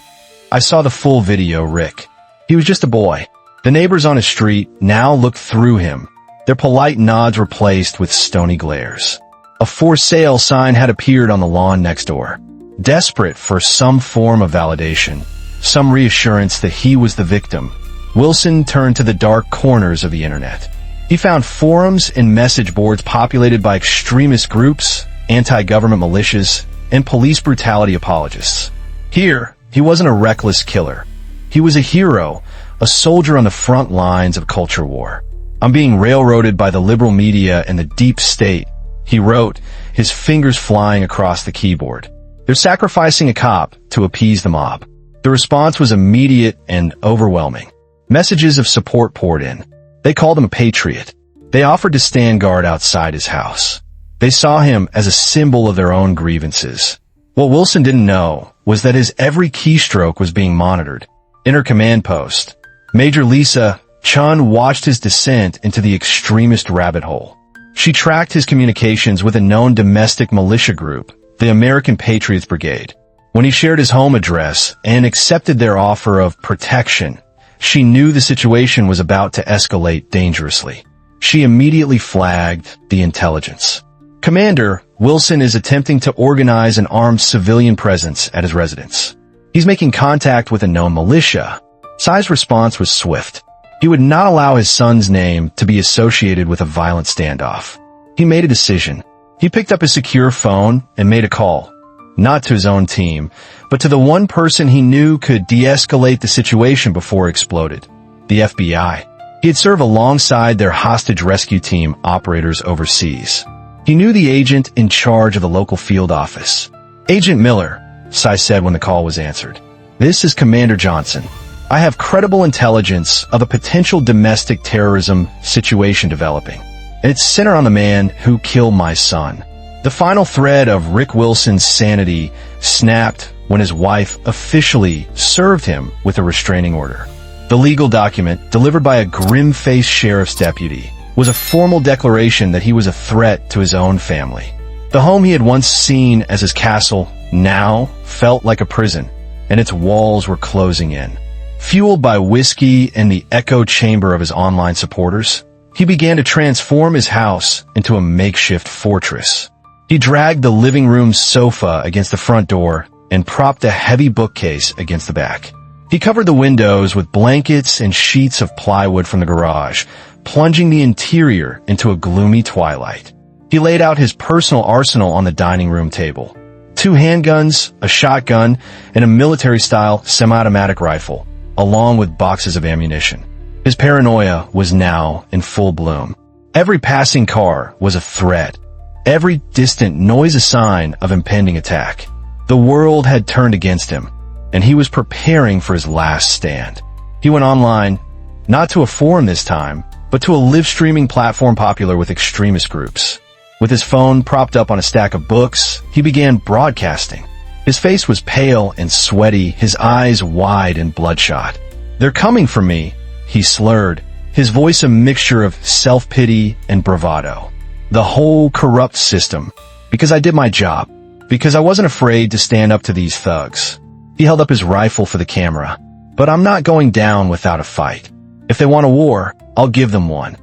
"I saw the full video, Rick. He was just a boy." The neighbors on his street now looked through him, their polite nods replaced with stony glares. A for sale sign had appeared on the lawn next door. Desperate for some form of validation, some reassurance that he was the victim, Wilson turned to the dark corners of the internet. He found forums and message boards populated by extremist groups, anti-government militias, and police brutality apologists. Here, he wasn't a reckless killer. He was a hero, a soldier on the front lines of culture war. "I'm being railroaded by the liberal media and the deep state," he wrote, his fingers flying across the keyboard. "They're sacrificing a cop to appease the mob." The response was immediate and overwhelming. Messages of support poured in. They called him a patriot. They offered to stand guard outside his house. They saw him as a symbol of their own grievances. What Wilson didn't know was that his every keystroke was being monitored. In her command post, Major Lisa Chun watched his descent into the extremist rabbit hole. She tracked his communications with a known domestic militia group, the American Patriots Brigade. When he shared his home address and accepted their offer of protection, she knew the situation was about to escalate dangerously. She immediately flagged the intelligence. Commander, Wilson is attempting to organize an armed civilian presence at his residence. He's making contact with a known militia. Sai's response was swift. He would not allow his son's name to be associated with a violent standoff. He made a decision. He picked up his secure phone and made a call, not to his own team, but to the one person he knew could de-escalate the situation before it exploded, the FBI. He had served alongside their hostage rescue team operators overseas. He knew the agent in charge of the local field office. Agent Miller, Sai said when the call was answered. This is Commander Johnson. I have credible intelligence of a potential domestic terrorism situation developing, and it's centered on the man who killed my son. The final thread of Rick Wilson's sanity snapped when his wife officially served him with a restraining order. The legal document, delivered by a grim-faced sheriff's deputy, was a formal declaration that he was a threat to his own family. The home he had once seen as his castle now felt like a prison, and its walls were closing in. Fueled by whiskey and the echo chamber of his online supporters, he began to transform his house into a makeshift fortress. He dragged the living room sofa against the front door and propped a heavy bookcase against the back. He covered the windows with blankets and sheets of plywood from the garage, plunging the interior into a gloomy twilight. He laid out his personal arsenal on the dining room table. 2 handguns, a shotgun, and a military-style semi-automatic rifle, along with boxes of ammunition. His paranoia was now in full bloom. Every passing car was a threat. Every distant noise a sign of impending attack. The world had turned against him, and he was preparing for his last stand. He went online, not to a forum this time, but to a live-streaming platform popular with extremist groups. With his phone propped up on a stack of books, he began broadcasting. His face was pale and sweaty, his eyes wide and bloodshot. "They're coming for me," he slurred, his voice a mixture of self-pity and bravado. "The whole corrupt system. Because I did my job. Because I wasn't afraid to stand up to these thugs." He held up his rifle for the camera. "But I'm not going down without a fight. If they want a war, I'll give them one."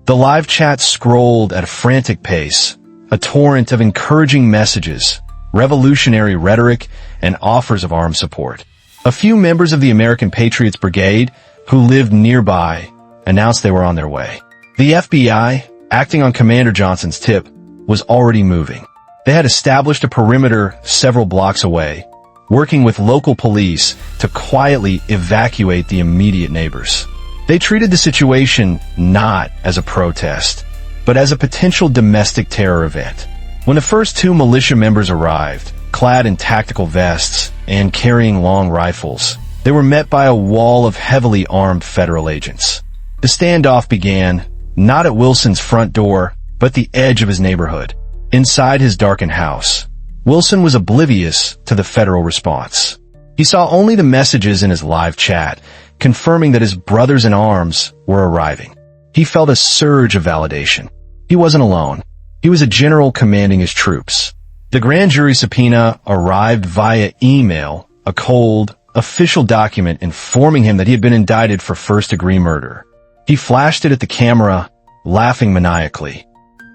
The live chat scrolled at a frantic pace, a torrent of encouraging messages, revolutionary rhetoric, and offers of armed support. A few members of the American Patriots Brigade, who lived nearby, announced they were on their way. The FBI, acting on Commander Johnson's tip, was already moving. They had established a perimeter several blocks away, working with local police to quietly evacuate the immediate neighbors. They treated the situation not as a protest, but as a potential domestic terror event. When the first 2 militia members arrived, clad in tactical vests and carrying long rifles, they were met by a wall of heavily armed federal agents. The standoff began, not at Wilson's front door, but the edge of his neighborhood, inside his darkened house. Wilson was oblivious to the federal response. He saw only the messages in his live chat, confirming that his brothers in arms were arriving. He felt a surge of validation. He wasn't alone. He was a general commanding his troops. The grand jury subpoena arrived via email, a cold, official document informing him that he had been indicted for first-degree murder. He flashed it at the camera, laughing maniacally.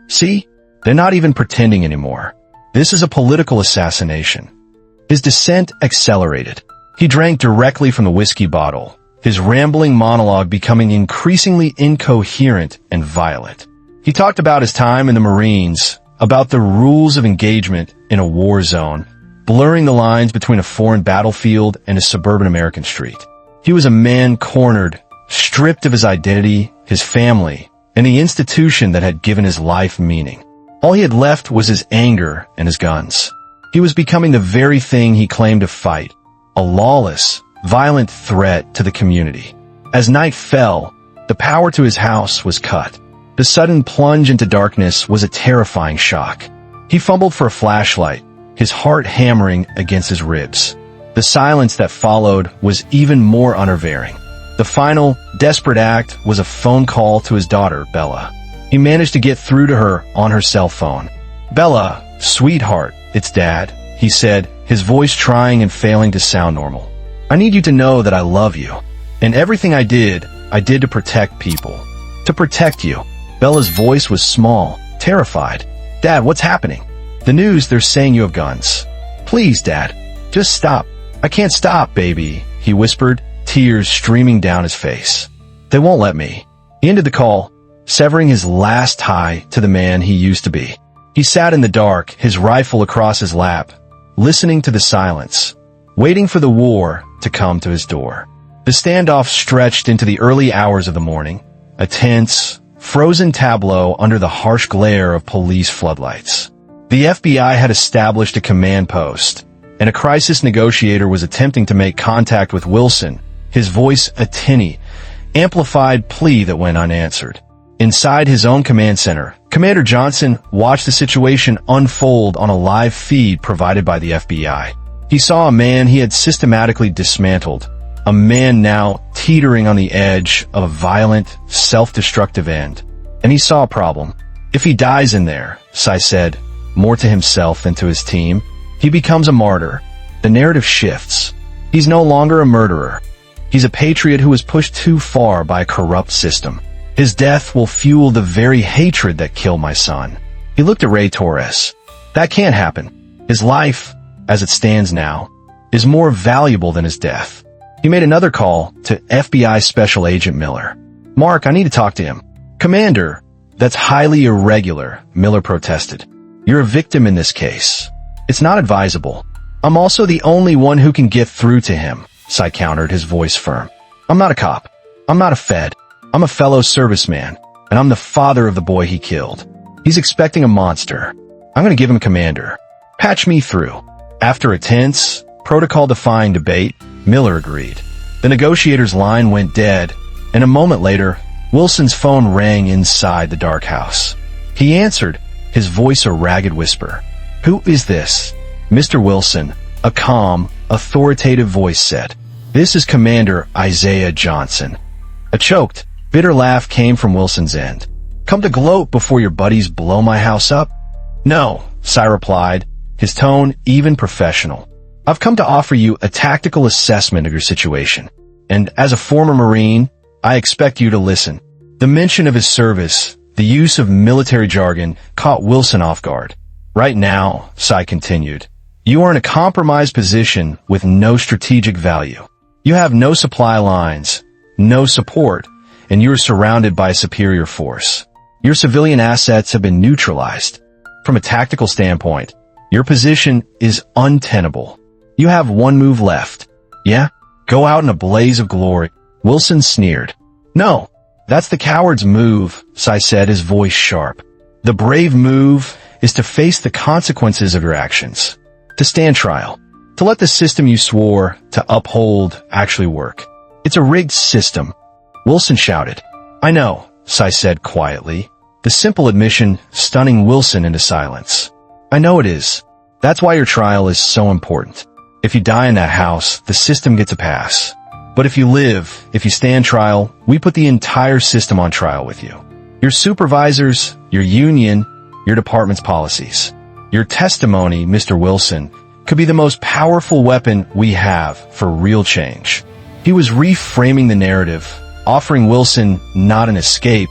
"See? They're not even pretending anymore. This is a political assassination." His descent accelerated. He drank directly from the whiskey bottle, his rambling monologue becoming increasingly incoherent and violent. He talked about his time in the Marines, about the rules of engagement in a war zone, blurring the lines between a foreign battlefield and a suburban American street. He was a man cornered, stripped of his identity, his family, and the institution that had given his life meaning. All he had left was his anger and his guns. He was becoming the very thing he claimed to fight, a lawless, violent threat to the community. As night fell, the power to his house was cut. The sudden plunge into darkness was a terrifying shock. He fumbled for a flashlight, his heart hammering against his ribs. The silence that followed was even more unnerving. The final, desperate act was a phone call to his daughter, Bella. He managed to get through to her on her cell phone. "Bella, sweetheart, it's Dad," he said, his voice trying and failing to sound normal. "I need you to know that I love you. And everything I did to protect people. To protect you." Bella's voice was small, terrified. "Dad, what's happening?" "The news, they're saying you have guns." "Please, Dad, just stop." "I can't stop, baby," he whispered, tears streaming down his face. "They won't let me." He ended the call, severing his last tie to the man he used to be. He sat in the dark, his rifle across his lap, listening to the silence, waiting for the war to come to his door. The standoff stretched into the early hours of the morning, a tense, frozen tableau under the harsh glare of police floodlights. The FBI had established a command post, and a crisis negotiator was attempting to make contact with Wilson, his voice a tinny, amplified plea that went unanswered. Inside his own command center, Commander Johnson watched the situation unfold on a live feed provided by the FBI. He saw a man he had systematically dismantled, a man now teetering on the edge of a violent, self-destructive end. And he saw a problem. If he dies in there, Sy said, more to himself than to his team, he becomes a martyr. The narrative shifts. He's no longer a murderer. He's a patriot who was pushed too far by a corrupt system. His death will fuel the very hatred that killed my son. He looked at Ray Torres. That can't happen. His life, as it stands now, is more valuable than his death. He made another call to FBI Special Agent Miller. "Mark, I need to talk to him." "Commander, that's highly irregular," Miller protested. "You're a victim in this case. It's not advisable." "I'm also the only one who can get through to him," Sy countered, his voice firm. "I'm not a cop. I'm not a Fed. I'm a fellow serviceman, and I'm the father of the boy he killed. He's expecting a monster. I'm going to give him commander. Patch me through." After a tense, protocol-defying debate, Miller agreed. The negotiator's line went dead, and a moment later, Wilson's phone rang inside the dark house. He answered, his voice a ragged whisper. "Who is this?" "Mr. Wilson," a calm, authoritative voice said. "This is Commander Isaiah Johnson." A choked, bitter laugh came from Wilson's end. "Come to gloat before your buddies blow my house up?" "No," Sy replied, his tone even professional. "I've come to offer you a tactical assessment of your situation. And as a former Marine, I expect you to listen." The mention of his service, the use of military jargon, caught Wilson off guard. "Right now," Sy continued, "you are in a compromised position with no strategic value. You have no supply lines, no support, and you are surrounded by a superior force. Your civilian assets have been neutralized. From a tactical standpoint, your position is untenable. You have one move left. Yeah? Go out in a blaze of glory." Wilson sneered. "No, that's the coward's move," Sy said, his voice sharp. "The brave move is to face the consequences of your actions. To stand trial. To let the system you swore to uphold actually work. It's a rigged system." Wilson shouted. "I know," Sy said quietly, the simple admission stunning Wilson into silence. "I know it is. That's why your trial is so important. If you die in that house, the system gets a pass. But if you live, if you stand trial, we put the entire system on trial with you. Your supervisors, your union, your department's policies. Your testimony, Mr. Wilson, could be the most powerful weapon we have for real change." He was reframing the narrative, offering Wilson not an escape,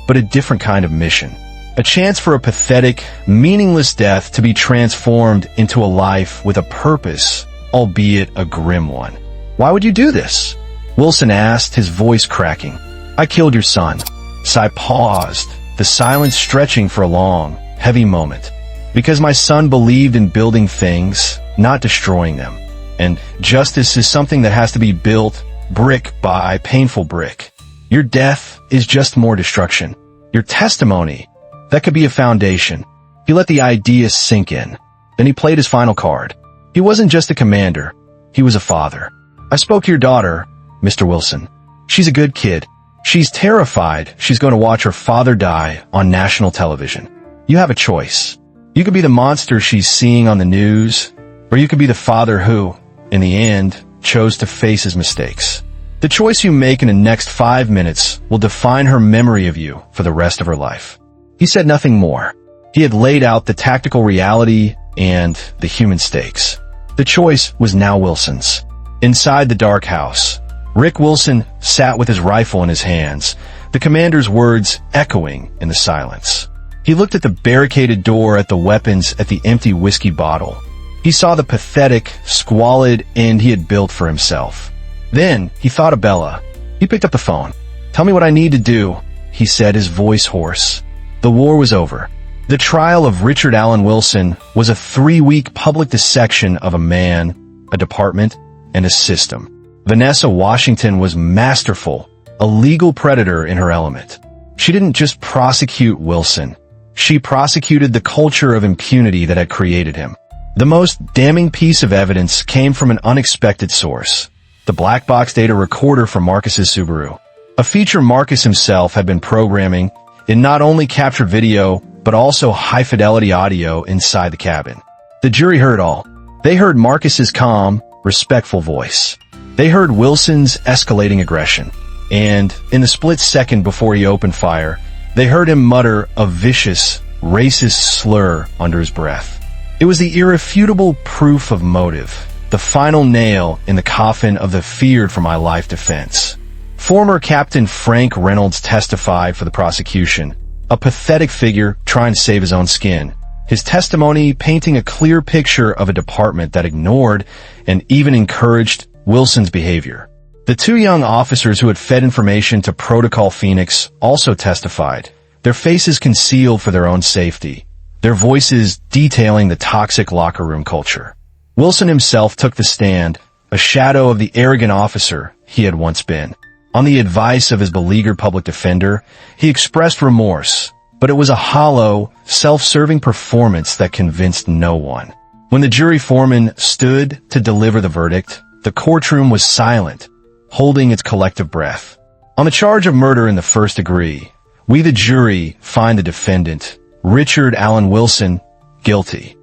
but a different kind of mission. A chance for a pathetic, meaningless death to be transformed into a life with a purpose, albeit a grim one. "Why would you do this?" Wilson asked, his voice cracking. "I killed your son." Sy paused, the silence stretching for a long, heavy moment. "Because my son believed in building things, not destroying them. And justice is something that has to be built brick by painful brick. Your death is just more destruction. Your testimony, that could be a foundation." He let the idea sink in. Then he played his final card. He wasn't just a commander. He was a father. "I spoke to your daughter, Mr. Wilson. She's a good kid. She's terrified she's going to watch her father die on national television. You have a choice. You could be the monster she's seeing on the news, or you could be the father who, in the end, chose to face his mistakes. The choice you make in the next 5 minutes will define her memory of you for the rest of her life." He said nothing more. He had laid out the tactical reality and the human stakes. The choice was now Wilson's. Inside the dark house, Rick Wilson sat with his rifle in his hands, the commander's words echoing in the silence. He looked at the barricaded door, at the weapons, at the empty whiskey bottle. He saw the pathetic, squalid end he had built for himself. Then he thought of Bella. He picked up the phone. "Tell me what I need to do," he said, his voice hoarse. The war was over. The trial of Richard Allen Wilson was a 3-week public dissection of a man, a department, and a system. Vanessa Washington was masterful, a legal predator in her element. She didn't just prosecute Wilson. She prosecuted the culture of impunity that had created him. The most damning piece of evidence came from an unexpected source: the black box data recorder from Marcus's Subaru. A feature Marcus himself had been programming. It not only captured video, but also high-fidelity audio inside the cabin. The jury heard all. They heard Marcus's calm, respectful voice. They heard Wilson's escalating aggression. And, in the split second before he opened fire, they heard him mutter a vicious, racist slur under his breath. It was the irrefutable proof of motive, the final nail in the coffin of the feared-for-my-life defense. Former Captain Frank Reynolds testified for the prosecution, a pathetic figure trying to save his own skin, his testimony painting a clear picture of a department that ignored and even encouraged Wilson's behavior. The 2 young officers who had fed information to Protocol Phoenix also testified, their faces concealed for their own safety, their voices detailing the toxic locker room culture. Wilson himself took the stand, a shadow of the arrogant officer he had once been. On the advice of his beleaguered public defender, he expressed remorse, but it was a hollow, self-serving performance that convinced no one. When the jury foreman stood to deliver the verdict, the courtroom was silent, holding its collective breath. On the charge of murder in the first degree, we the jury find the defendant, Richard Allen Wilson, guilty.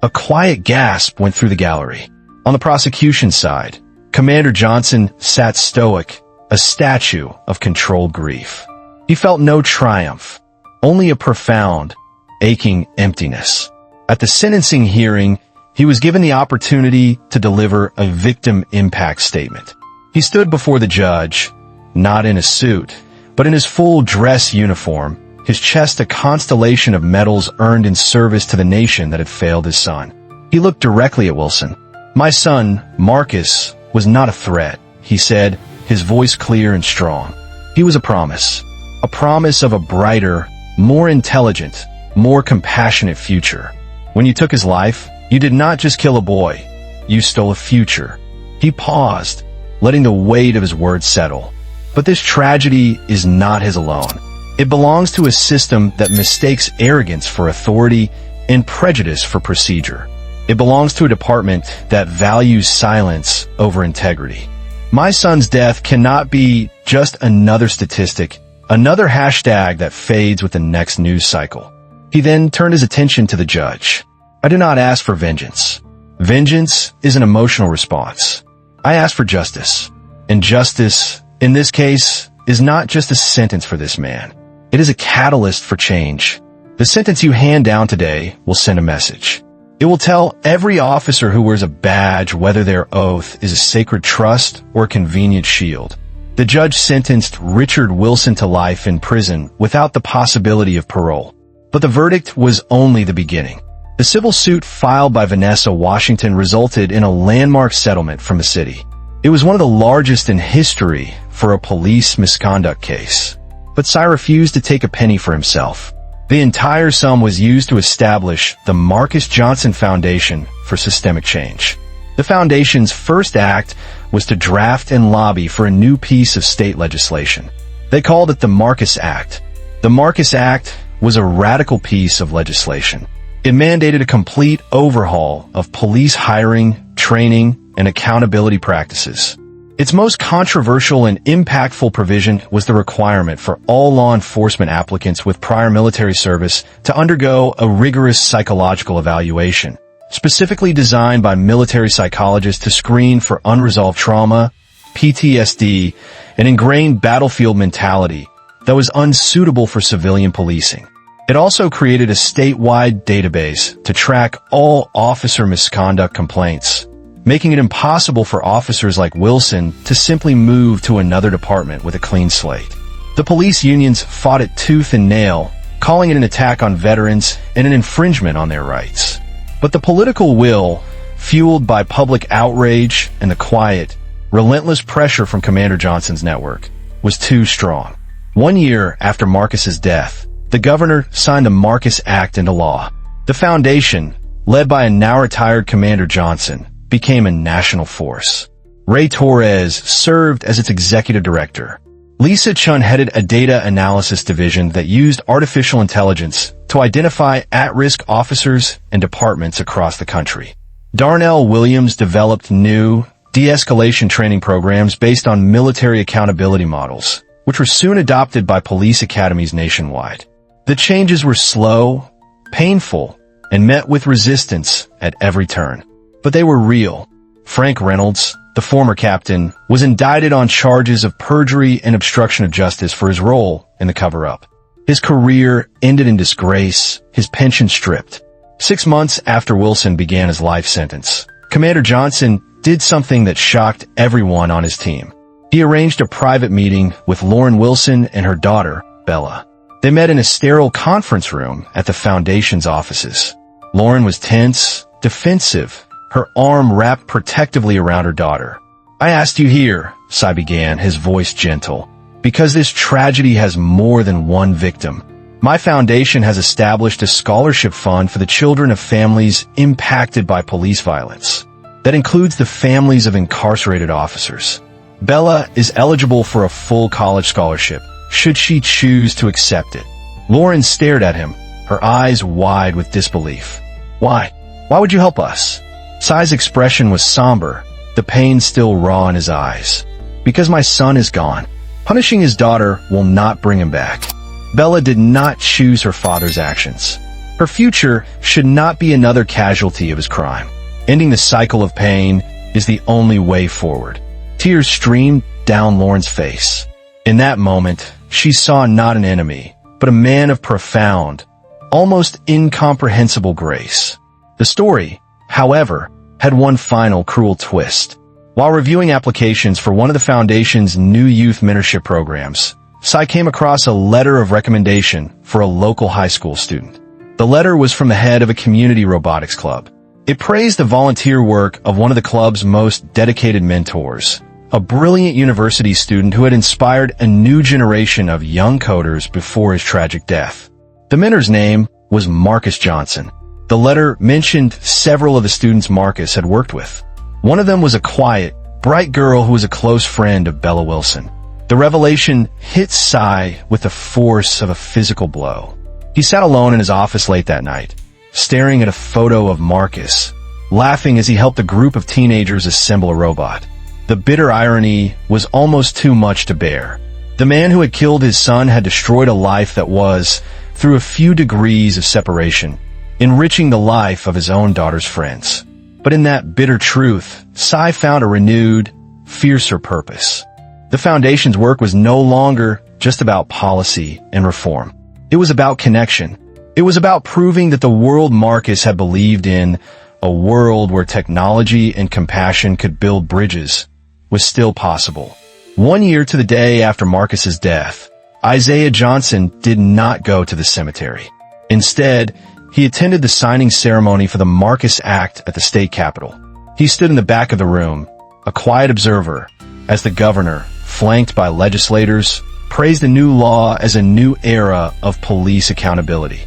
A quiet gasp went through the gallery. On the prosecution side, Commander Johnson sat stoic, a statue of controlled grief. He felt no triumph, only a profound, aching emptiness. At the sentencing hearing, he was given the opportunity to deliver a victim impact statement. He stood before the judge, not in a suit, but in his full dress uniform, his chest a constellation of medals earned in service to the nation that had failed his son. He looked directly at Wilson. "My son, Marcus, was not a threat," he said, his voice clear and strong. He was a promise of a brighter, more intelligent, more compassionate future. When you took his life, you did not just kill a boy, you stole a future. He paused, letting the weight of his words settle. But this tragedy is not his alone. It belongs to a system that mistakes arrogance for authority and prejudice for procedure. It belongs to a department that values silence over integrity. My son's death cannot be just another statistic, another hashtag that fades with the next news cycle. He then turned his attention to the judge. "I do not ask for vengeance. Vengeance is an emotional response. I ask for justice. And justice, in this case, is not just a sentence for this man. It is a catalyst for change. The sentence you hand down today will send a message. It will tell every officer who wears a badge whether their oath is a sacred trust or a convenient shield." The judge sentenced Richard Wilson to life in prison without the possibility of parole. But the verdict was only the beginning. The civil suit filed by Vanessa Washington resulted in a landmark settlement from the city. It was one of the largest in history for a police misconduct case. But Sy refused to take a penny for himself. The entire sum was used to establish the Marcus Johnson Foundation for Systemic Change. The foundation's first act was to draft and lobby for a new piece of state legislation. They called it the Marcus Act. The Marcus Act was a radical piece of legislation. It mandated a complete overhaul of police hiring, training, and accountability practices. Its most controversial and impactful provision was the requirement for all law enforcement applicants with prior military service to undergo a rigorous psychological evaluation, specifically designed by military psychologists to screen for unresolved trauma, PTSD, and ingrained battlefield mentality that was unsuitable for civilian policing. It also created a statewide database to track all officer misconduct complaints, making it impossible for officers like Wilson to simply move to another department with a clean slate. The police unions fought it tooth and nail, calling it an attack on veterans and an infringement on their rights. But the political will, fueled by public outrage and the quiet, relentless pressure from Commander Johnson's network, was too strong. 1 year after Marcus's death, the governor signed the Marcus Act into law. The foundation, led by a now-retired Commander Johnson, became a national force. Ray Torres served as its executive director. Lisa Chun headed a data analysis division that used artificial intelligence to identify at-risk officers and departments across the country. Darnell Williams developed new de-escalation training programs based on military accountability models, which were soon adopted by police academies nationwide. The changes were slow, painful, and met with resistance at every turn. But they were real. Frank Reynolds, the former captain, was indicted on charges of perjury and obstruction of justice for his role in the cover-up. His career ended in disgrace, his pension stripped. 6 months after Wilson began his life sentence, Commander Johnson did something that shocked everyone on his team. He arranged a private meeting with Lauren Wilson and her daughter, Bella. They met in a sterile conference room at the Foundation's offices. Lauren was tense, defensive, her arm wrapped protectively around her daughter. "I asked you here," Cy began, his voice gentle, "because this tragedy has more than one victim. My foundation has established a scholarship fund for the children of families impacted by police violence. That includes the families of incarcerated officers. Bella is eligible for a full college scholarship, should she choose to accept it." Lauren stared at him, her eyes wide with disbelief. "Why? Why would you help us?" Cy's expression was somber, the pain still raw in his eyes. "Because my son is gone. Punishing his daughter will not bring him back. Bella did not choose her father's actions. Her future should not be another casualty of his crime. Ending the cycle of pain is the only way forward." Tears streamed down Lauren's face. In that moment, she saw not an enemy, but a man of profound, almost incomprehensible grace. The story, however, had one final cruel twist. While reviewing applications for one of the Foundation's new youth mentorship programs, Cy came across a letter of recommendation for a local high school student. The letter was from the head of a community robotics club. It praised the volunteer work of one of the club's most dedicated mentors, a brilliant university student who had inspired a new generation of young coders before his tragic death. The mentor's name was Marcus Johnson. The letter mentioned several of the students Marcus had worked with. One of them was a quiet, bright girl who was a close friend of Bella Wilson. The revelation hit Cy with the force of a physical blow. He sat alone in his office late that night, staring at a photo of Marcus, laughing as he helped a group of teenagers assemble a robot. The bitter irony was almost too much to bear. The man who had killed his son had destroyed a life that was, through a few degrees of separation, enriching the life of his own daughter's friends. But in that bitter truth, Cy found a renewed, fiercer purpose. The Foundation's work was no longer just about policy and reform. It was about connection. It was about proving that the world Marcus had believed in, a world where technology and compassion could build bridges, was still possible. 1 year to the day after Marcus's death, Isaiah Johnson did not go to the cemetery. Instead, he attended the signing ceremony for the Marcus Act at the state capitol. He stood in the back of the room, a quiet observer, as the governor, flanked by legislators, praised the new law as a new era of police accountability.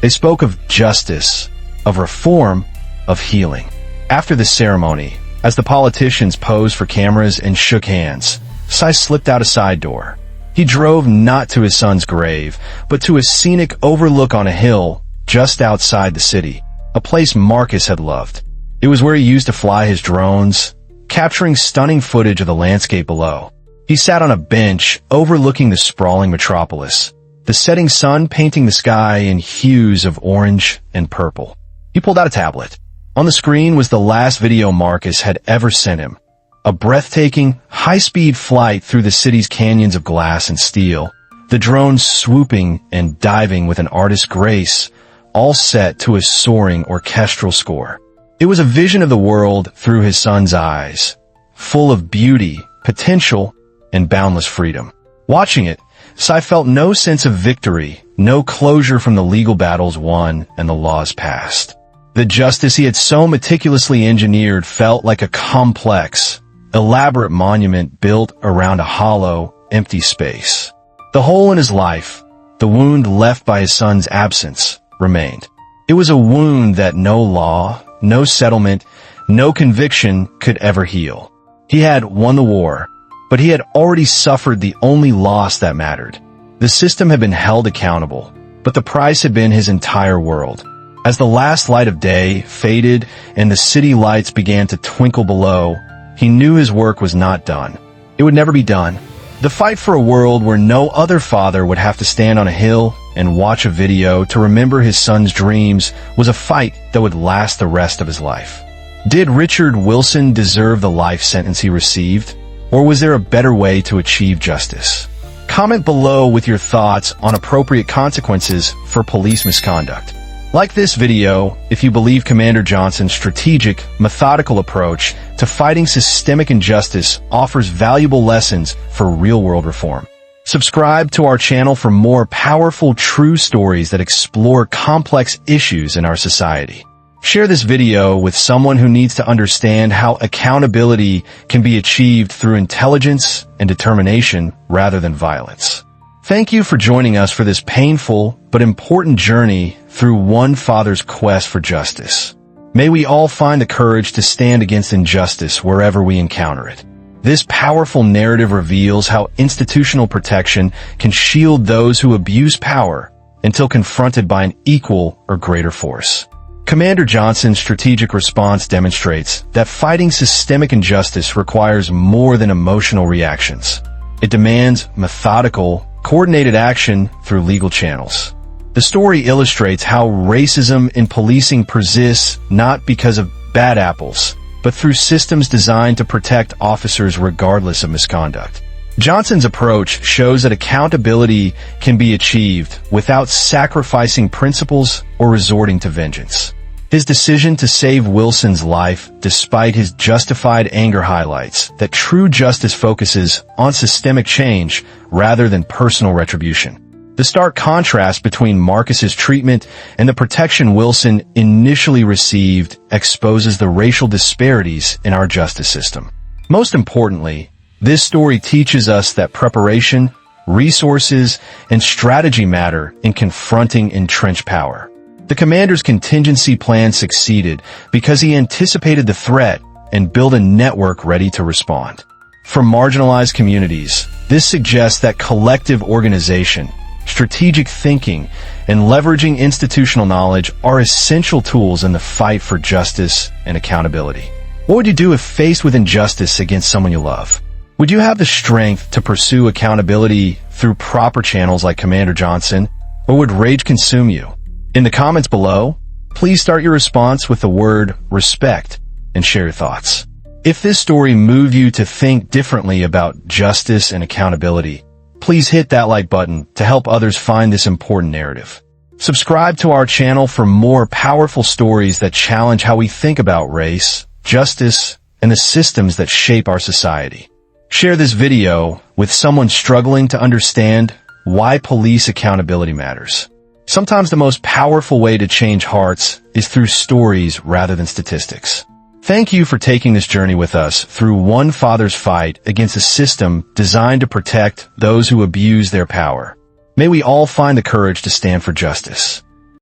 They spoke of justice, of reform, of healing. After the ceremony, as the politicians posed for cameras and shook hands, Cy slipped out a side door. He drove not to his son's grave, but to a scenic overlook on a hill just outside the city, a place Marcus had loved. It was where he used to fly his drones, capturing stunning footage of the landscape below. He sat on a bench overlooking the sprawling metropolis, the setting sun painting the sky in hues of orange and purple. He pulled out a tablet. On the screen was the last video Marcus had ever sent him, a breathtaking, high-speed flight through the city's canyons of glass and steel, the drones swooping and diving with an artist's grace, all set to a soaring orchestral score. It was a vision of the world through his son's eyes, full of beauty, potential, and boundless freedom. Watching it, Sai felt no sense of victory, no closure from the legal battles won and the laws passed. The justice he had so meticulously engineered felt like a complex, elaborate monument built around a hollow, empty space. The hole in his life, the wound left by his son's absence, remained. It was a wound that no law, no settlement, no conviction could ever heal. He had won the war, but he had already suffered the only loss that mattered. The system had been held accountable, but the price had been his entire world. As the last light of day faded and the city lights began to twinkle below, he knew his work was not done. It would never be done. The fight for a world where no other father would have to stand on a hill and watch a video to remember his son's dreams was a fight that would last the rest of his life. Did Richard Wilson deserve the life sentence he received, or was there a better way to achieve justice? Comment below with your thoughts on appropriate consequences for police misconduct. Like this video if you believe Commander Johnson's strategic, methodical approach to fighting systemic injustice offers valuable lessons for real-world reform. Subscribe to our channel for more powerful, true stories that explore complex issues in our society. Share this video with someone who needs to understand how accountability can be achieved through intelligence and determination rather than violence. Thank you for joining us for this painful but important journey through one father's quest for justice. May we all find the courage to stand against injustice wherever we encounter it. This powerful narrative reveals how institutional protection can shield those who abuse power until confronted by an equal or greater force. Commander Johnson's strategic response demonstrates that fighting systemic injustice requires more than emotional reactions. It demands methodical, coordinated action through legal channels. The story illustrates how racism in policing persists not because of bad apples, but through systems designed to protect officers regardless of misconduct. Johnson's approach shows that accountability can be achieved without sacrificing principles or resorting to vengeance. His decision to save Wilson's life, despite his justified anger, highlights that true justice focuses on systemic change rather than personal retribution. The stark contrast between Marcus's treatment and the protection Wilson initially received exposes the racial disparities in our justice system. Most importantly, this story teaches us that preparation, resources, and strategy matter in confronting entrenched power. The commander's contingency plan succeeded because he anticipated the threat and built a network ready to respond. For marginalized communities, this suggests that collective organization, strategic thinking, and leveraging institutional knowledge are essential tools in the fight for justice and accountability. What would you do if faced with injustice against someone you love? Would you have the strength to pursue accountability through proper channels like Commander Johnson, or would rage consume you? In the comments below, please start your response with the word respect and share your thoughts. If this story moved you to think differently about justice and accountability, please hit that like button to help others find this important narrative. Subscribe to our channel for more powerful stories that challenge how we think about race, justice, and the systems that shape our society. Share this video with someone struggling to understand why police accountability matters. Sometimes the most powerful way to change hearts is through stories rather than statistics. Thank you for taking this journey with us through one father's fight against a system designed to protect those who abuse their power. May we all find the courage to stand for justice.